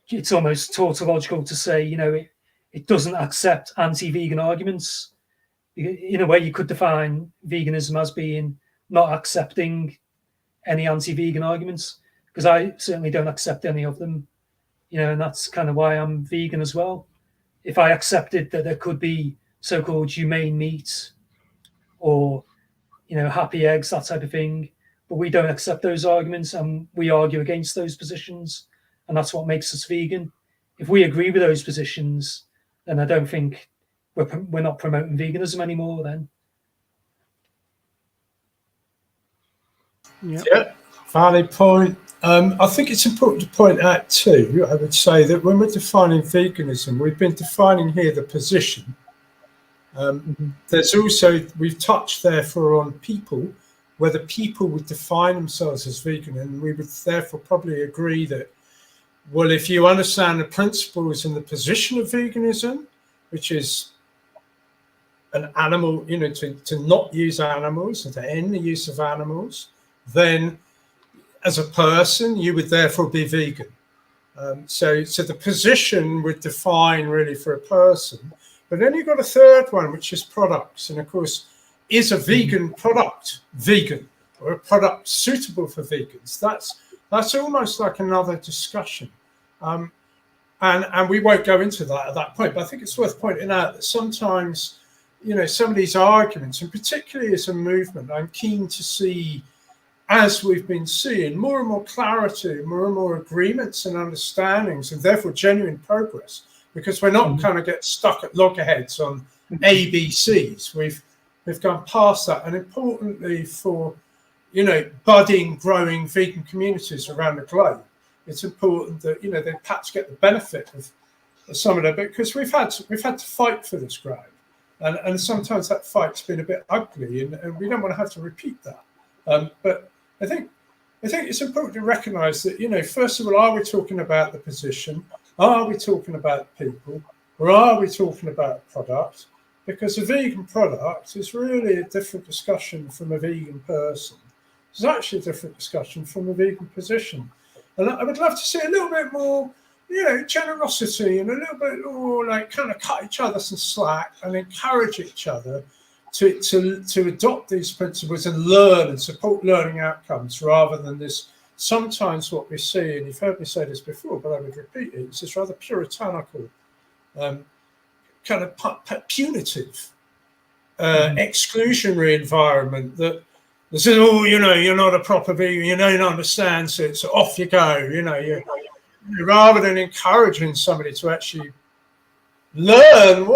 it's almost tautological to say, it doesn't accept anti-vegan arguments. In a way, you could define veganism as being not accepting any anti-vegan arguments, because I certainly don't accept any of them, and that's kind of why I'm vegan as well. If I accepted that there could be so-called humane meat or, happy eggs, that type of thing, but we don't accept those arguments and we argue against those positions, and that's what makes us vegan. If we agree with those positions, then I don't think we're not promoting veganism anymore then. Yeah, valid point. I think it's important to point out too, I would say that when we're defining veganism, we've been defining here the position. There's also, we've touched therefore on people, whether people would define themselves as vegan, and we would therefore probably agree that, well, if you understand the principles and the position of veganism, which is an animal, to not use animals and to end the use of animals, then as a person, you would therefore be vegan. So the position would define really for a person. But then you've got a third one, which is products. And of course, is a vegan product vegan, or a product suitable for vegans? That's almost like another discussion. And we won't go into that at that point. But I think it's worth pointing out that sometimes some of these arguments, and particularly as a movement, I'm keen to see, as we've been seeing, more and more clarity, more and more agreements and understandings, and therefore genuine progress, because we're not kind of get stuck at loggerheads on ABCs. We've gone past that, and importantly for budding, growing vegan communities around the globe, it's important that they perhaps get the benefit of some of that, because we've had to fight for this ground, and sometimes that fight's been a bit ugly, and we don't want to have to repeat that. But I think it's important to recognise that first of all, are we talking about the position? Are we talking about people, or are we talking about product? Because a vegan product is really a different discussion from a vegan person. It's actually a different discussion from a vegan position. And I would love to see a little bit more, generosity, and a little bit more like kind of cut each other some slack and encourage each other to adopt these principles and learn and support learning outcomes, rather than this. Sometimes what we see, and you've heard me say this before, but I would repeat it, it's this rather puritanical, kind of punitive, exclusionary environment that says, oh, you're not a proper vegan, you don't understand, so off you go, rather than encouraging somebody to actually learn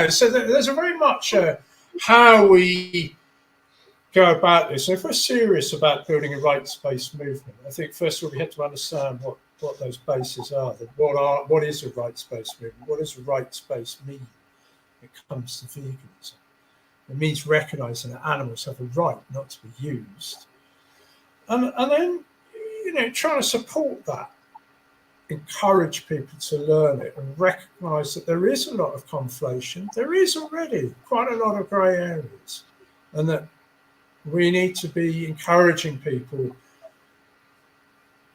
so there's a very much how we go about this. So if we're serious about building a rights-based movement, I think first of all we have to understand what those bases are. What is a rights-based movement? What does a rights-based mean when it comes to veganism? It means recognising that animals have a right not to be used, and then trying to support that, encourage people to learn it, and recognise that there is a lot of conflation. There is already quite a lot of grey areas, and that we need to be encouraging people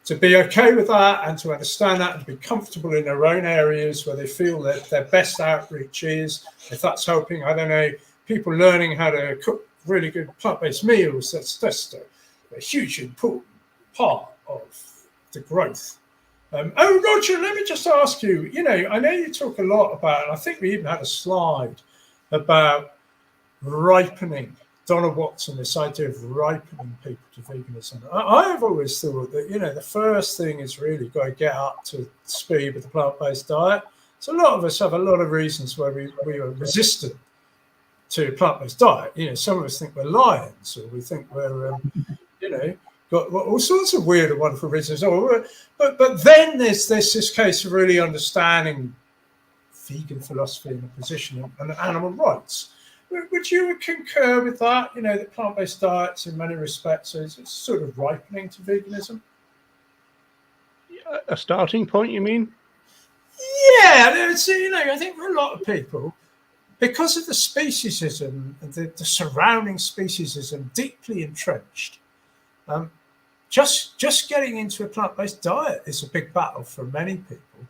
to be okay with that, and to understand that, and to be comfortable in their own areas where they feel that their best outreach is. If that's helping, I don't know, people learning how to cook really good plant-based meals, that's just a huge important part of the growth. Roger, let me just ask you, I know you talk a lot about, and I think we even had a slide about ripening. Donald Watson, this idea of ripening people to veganism. I've always thought that, the first thing is really got to get up to speed with the plant-based diet. So a lot of us have a lot of reasons why we are resistant to a plant-based diet. Some of us think we're lions, or we think we're, got all sorts of weird and wonderful reasons. But then there's this case of really understanding vegan philosophy and the position and animal rights. Would you concur with that? That plant-based diets, in many respects, is sort of ripening to veganism. A starting point, you mean? Yeah, I think for a lot of people, because of the speciesism, the surrounding speciesism, deeply entrenched. Just getting into a plant-based diet is a big battle for many people.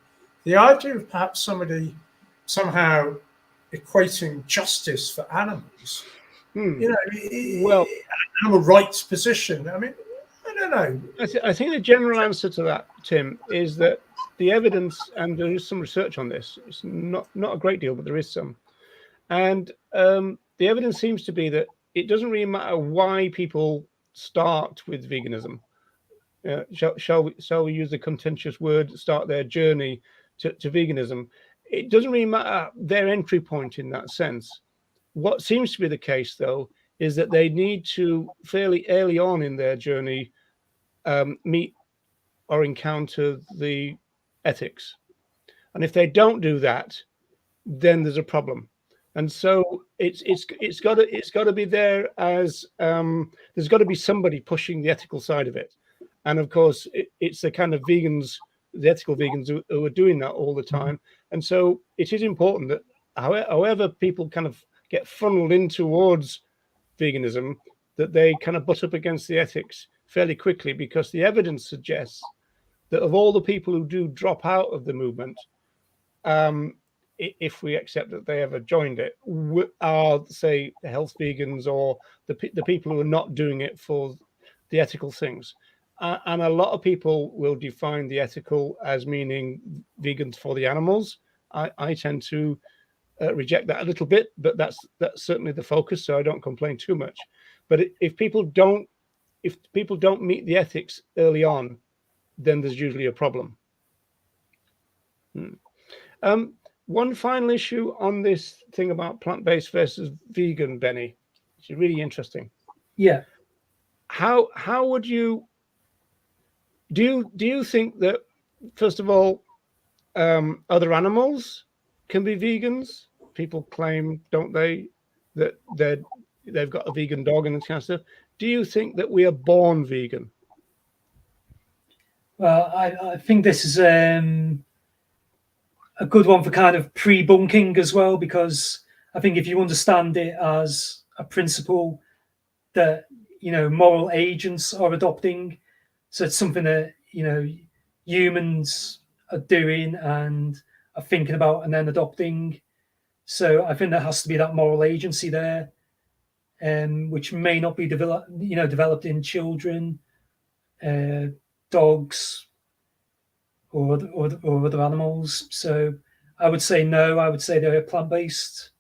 The idea of perhaps somebody somehow equating justice for animals, well, animal rights position. I mean, I don't know. I think the general answer to that, Tim, is that the evidence, and there is some research on this, it's not a great deal, but there is some. And the evidence seems to be that it doesn't really matter why people start with veganism. Shall we use the contentious word, start their journey to veganism? It doesn't really matter their entry point in that sense. What seems to be the case, though, is that they need to fairly early on in their journey meet or encounter the ethics. And if they don't do that, then there's a problem. And so it's got to be there as there's got to be somebody pushing the ethical side of it. And of course, it's the kind of vegans, the ethical vegans who are doing that all the time. And so it is important that however people kind of get funneled in towards veganism, that they kind of butt up against the ethics fairly quickly, because the evidence suggests that of all the people who do drop out of the movement, if we accept that they ever joined it, are, say, the health vegans or the people who are not doing it for the ethical things. And a lot of people will define the ethical as meaning vegans for the animals. I tend to reject that a little bit, but that's certainly the focus. So I don't complain too much. But if people don't meet the ethics early on, then there's usually a problem. One final issue on this thing about plant-based versus vegan, Benny, which is really interesting. Yeah. How would you do you think that, first of all, other animals can be vegans? People claim, don't they, that they've got a vegan dog and this kind of stuff. Do you think that we are born vegan? Well, I think this is a good one for kind of pre-bunking as well, because I think if you understand it as a principle that, moral agents are adopting, so it's something that, humans are doing and are thinking about and then adopting. So I think there has to be that moral agency there, which may not be developed in children, dogs, or other animals. So I would say no. I would say they're plant-based,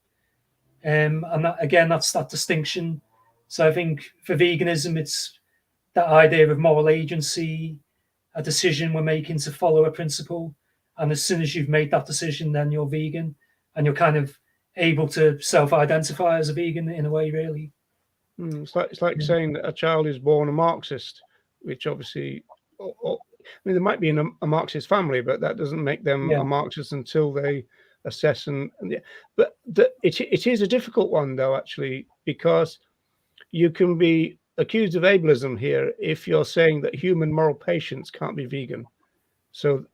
and that, again, that's that distinction. So I think for veganism, it's that idea of moral agency, a decision we're making to follow a principle, and as soon as you've made that decision, then you're vegan, and you're kind of able to self-identify as a vegan in a way, really. It's like saying that a child is born a Marxist, which obviously, there might be in a Marxist family, but that doesn't make them a Marxist until they assess but it is a difficult one, though, actually, because you can be accused of ableism here if you're saying that human moral patients can't be vegan. So,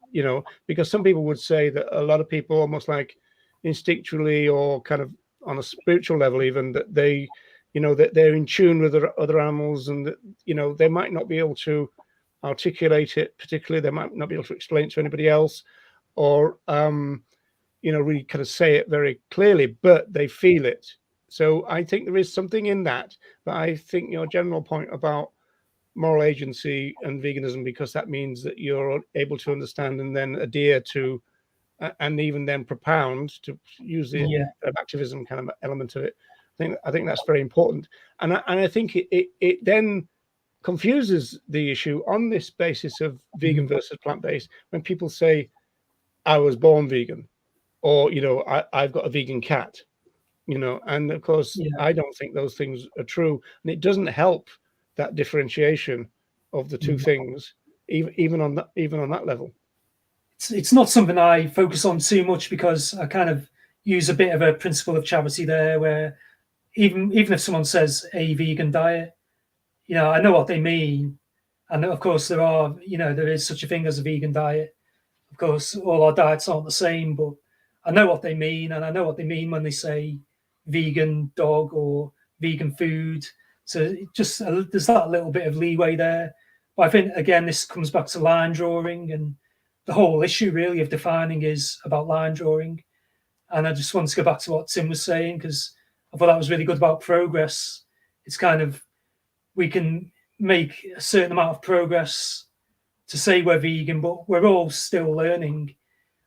because some people would say that a lot of people almost like instinctually or kind of on a spiritual level even, that they, that they're in tune with other animals, and that, they might not be able to articulate it particularly. They might not be able to explain it to anybody else, or, really kind of say it very clearly, but they feel it. So I think there is something in that. But I think your general point about moral agency and veganism, because that means that you're able to understand and then adhere to, and even then propound, to use the activism kind of element of it. I think that's very important, and I think it then confuses the issue on this basis of vegan versus plant-based when people say, "I was born vegan," or I've got a vegan cat. And of course, I don't think those things are true, and it doesn't help that differentiation of the two things, even on that level. It's not something I focus on too much, because I kind of use a bit of a principle of charity there, where even if someone says a vegan diet, I know what they mean, and of course there is such a thing as a vegan diet. Of course, all our diets aren't the same, but I know what they mean, and I know what they mean when they say vegan dog or vegan food. So there's that little bit of leeway there. But I think, again, this comes back to line drawing, and the whole issue really of defining is about line drawing. And I just want to go back to what Tim was saying, because I thought that was really good about progress. It's kind of, we can make a certain amount of progress to say we're vegan, but we're all still learning.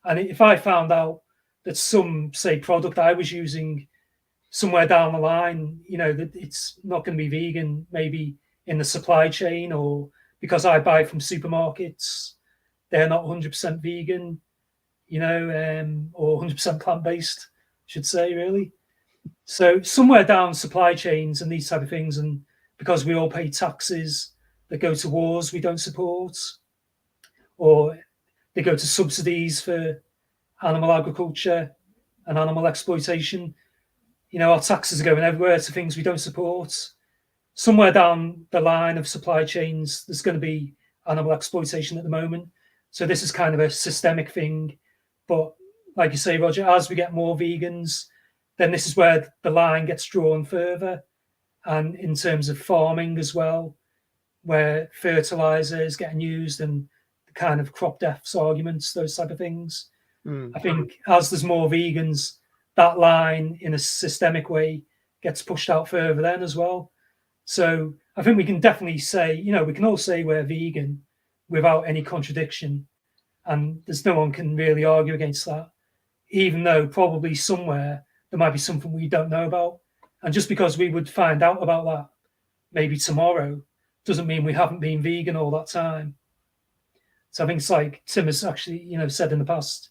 And if I found out that some, say, product I was using somewhere down the line, that it's not going to be vegan, maybe in the supply chain, or because I buy from supermarkets, they're not 100% vegan, or 100% plant-based, I should say, really. So somewhere down supply chains and these type of things, and because we all pay taxes that go to wars we don't support, or they go to subsidies for animal agriculture and animal exploitation, our taxes are going everywhere to things we don't support. Somewhere down the line of supply chains, there's going to be animal exploitation at the moment. So this is kind of a systemic thing. But like you say, Roger, as we get more vegans, then this is where the line gets drawn further. And in terms of farming as well, where fertilizer is getting used, and the kind of crop deaths arguments, those type of things. I think as there's more vegans, that line in a systemic way gets pushed out further then as well. So I think we can definitely say, we can all say we're vegan without any contradiction, and there's no one can really argue against that. even though probably somewhere there might be something we don't know about. And just because we would find out about that maybe tomorrow doesn't mean we haven't been vegan all that time. So I think it's like Tim has actually, said in the past,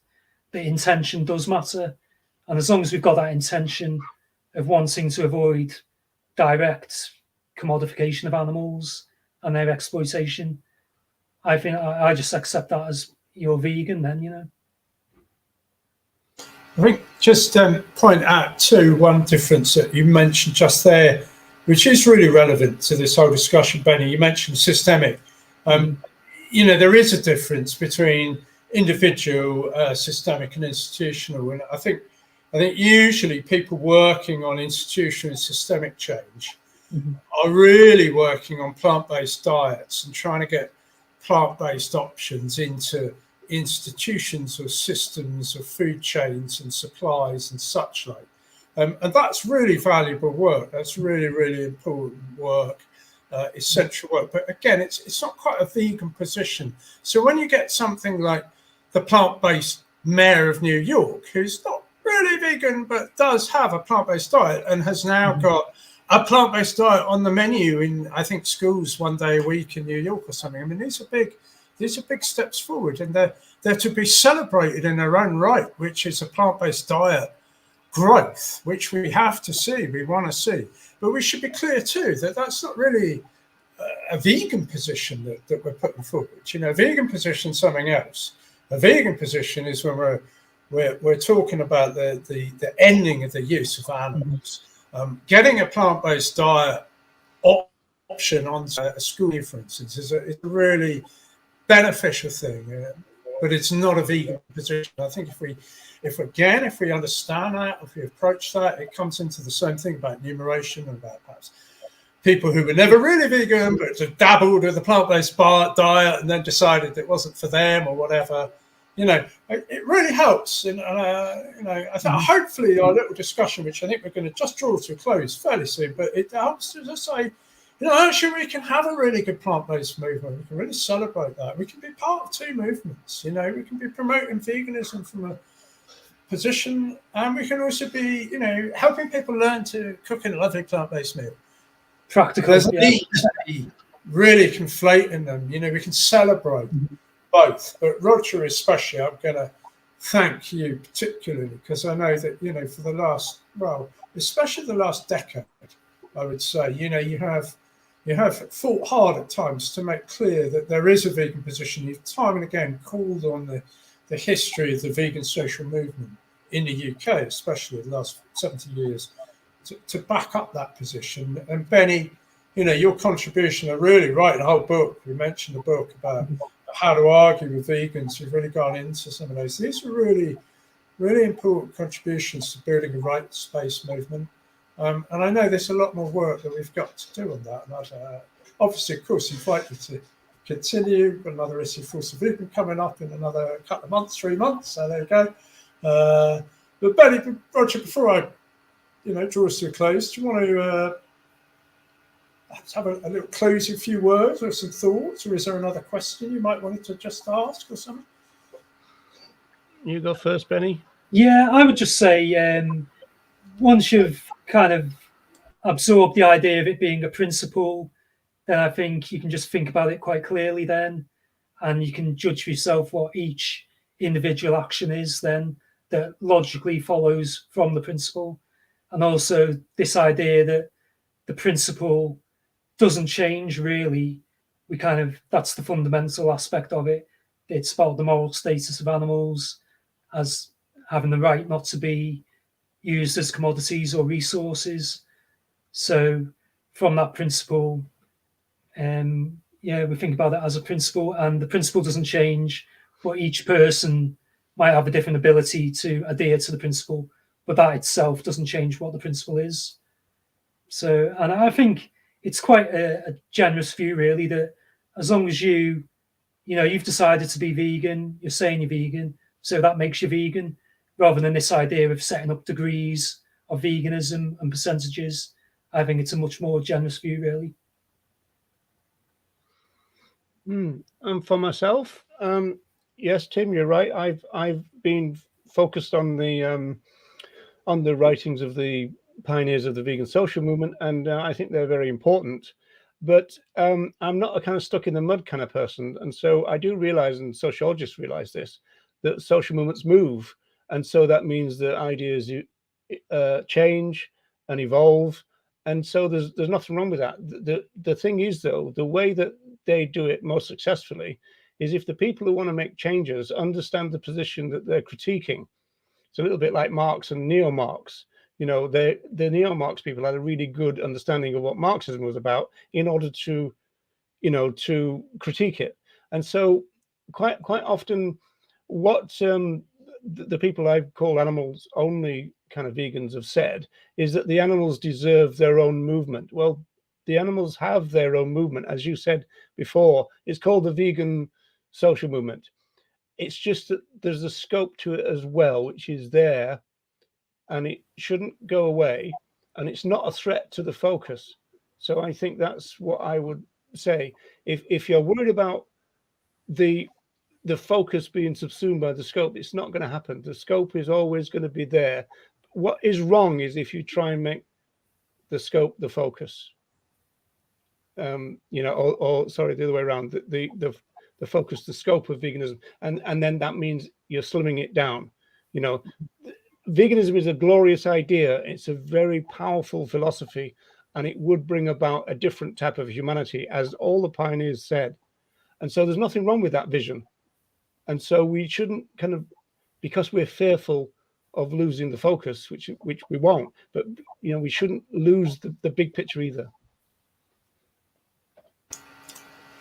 the intention does matter. And as long as we've got that intention of wanting to avoid direct commodification of animals and their exploitation, I think I just accept that as you're vegan then, I think just point out too one difference that you mentioned just there, which is really relevant to this whole discussion, Benny. You mentioned systemic. There is a difference between individual, systemic, and institutional. And I think usually people working on institutional and systemic change are really working on plant-based diets and trying to get plant-based options into institutions or systems of food chains and supplies and such like. And that's really valuable work. That's really, really important work, essential work. But again, it's not quite a vegan position. So when you get something like the plant-based mayor of New York, who's not really vegan, but does have a plant-based diet and has now got a plant-based diet on the menu in, I think, schools one day a week in New York or something. I mean, these are big steps forward, and they're to be celebrated in their own right, which is a plant-based diet growth, which we have to see, we want to see. But we should be clear too that that's not really a vegan position that we're putting forward. A vegan position is something else. A vegan position is when we're talking about the ending of the use of animals. Getting a plant-based diet option on a school, for instance, is a really beneficial thing, but it's not a vegan position. I think if we understand that, if we approach that, it comes into the same thing about numeration and about perhaps people who were never really vegan but just dabbled with the plant-based diet and then decided it wasn't for them or whatever. It really helps. And I think hopefully our little discussion, which I think we're going to just draw to a close fairly soon, but it helps to just say, actually we can have a really good plant-based movement. We can really celebrate that. We can be part of two movements. We can be promoting veganism from a position, and we can also be, helping people learn to cook in a lovely plant-based meal. Practical. There's a need to be really conflating them. We can celebrate both. But Roger, especially, I'm going to thank you particularly because I know that, for the last, especially the last decade, I would say, you have fought hard at times to make clear that there is a vegan position. You've time and again called on the history of the vegan social movement in the UK, especially the last 70 years, to back up that position. And Benny, your contribution, I really write a whole book. We mentioned a book about how to argue with vegans. You've really gone into some of those. These are really, really important contributions to building a rights-based movement. And I know there's a lot more work that we've got to do on that. And I'd, obviously, of course, invite you to continue. Got another issue for Vegan coming up in another couple of months, 3 months. So there you go. But Benny, Roger, before I, draw us to a close, do you want to have a little closing few words or some thoughts, or is there another question you might want to just ask or something? You go first, Benny. Yeah, I would just say once you've kind of absorbed the idea of it being a principle, then I think you can just think about it quite clearly then, and you can judge for yourself what each individual action is then that logically follows from the principle. And also this idea that the principle doesn't change really. That's the fundamental aspect of it. It's about the moral status of animals as having the right not to be used as commodities or resources. So from that principle, we think about it as a principle, and the principle doesn't change, but each person might have a different ability to adhere to the principle, but that itself doesn't change what the principle is. So, and I think it's quite a generous view, really, that as long as you've decided to be vegan, you're saying you're vegan, so that makes you vegan, rather than this idea of setting up degrees of veganism and percentages. I think it's a much more generous view, really. And for myself, yes, Tim, you're right. I've been focused on the writings of the pioneers of the vegan social movement, and I think they're very important. But I'm not a kind of stuck in the mud kind of person, and so I do realize, and sociologists realize this, that social movements move, and so that means that ideas change and evolve, and so there's nothing wrong with that. The thing is, though, the way that they do it most successfully is if the people who want to make changes understand the position that they're critiquing. It's a little bit like Marx and neo-Marx. You know, the neo-Marx people had a really good understanding of what Marxism was about in order to, you know, to critique it. And so quite often what the people I call animals only kind of vegans have said is that the animals deserve their own movement. Well, the animals have their own movement. As you said before, it's called the vegan social movement. It's just that there's a scope to it as well, which is there, and it shouldn't go away, and it's not a threat to the focus. So I think that's what I would say. If you're worried about the focus being subsumed by the scope, it's not going to happen. The scope is always going to be there. What is wrong is if you try and make the scope the focus. You know, or sorry, the other way around. The focus, the scope of veganism, and then that means you're slimming it down. You know, veganism is a glorious idea. It's a very powerful philosophy, and it would bring about a different type of humanity, as all the pioneers said. And so there's nothing wrong with that vision. And so we shouldn't kind of, because we're fearful of losing the focus, which we won't, but you know, we shouldn't lose the big picture either.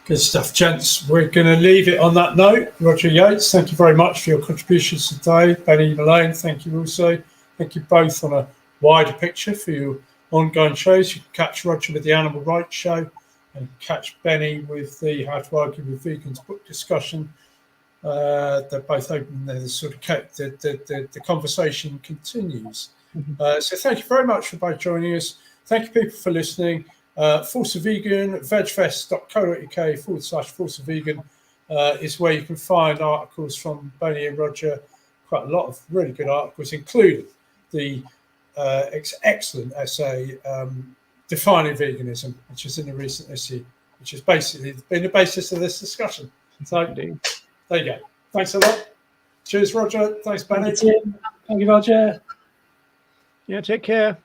Good stuff, gents. We're going to leave it on that note. Roger Yates, thank you very much for your contributions today. Benny Malone, thank you also. Thank you both on a wider picture for your ongoing shows. You can catch Roger with the Animal Rights Show and catch Benny with the How to Argue with Vegans book discussion. They're both open. They're sort of the conversation continues. So thank you very much for both joining us. Thank you, people, for listening. Force of Vegan, vegfest.co.uk/Force of Vegan is where you can find articles from Benny and Roger. Quite a lot of really good articles, including the excellent essay Defining Veganism, which is in the recent issue, which has basically been the basis of this discussion. So there you go. Thanks a lot. Cheers, Roger. Thanks, Benny. Thank you, Roger. Yeah, take care.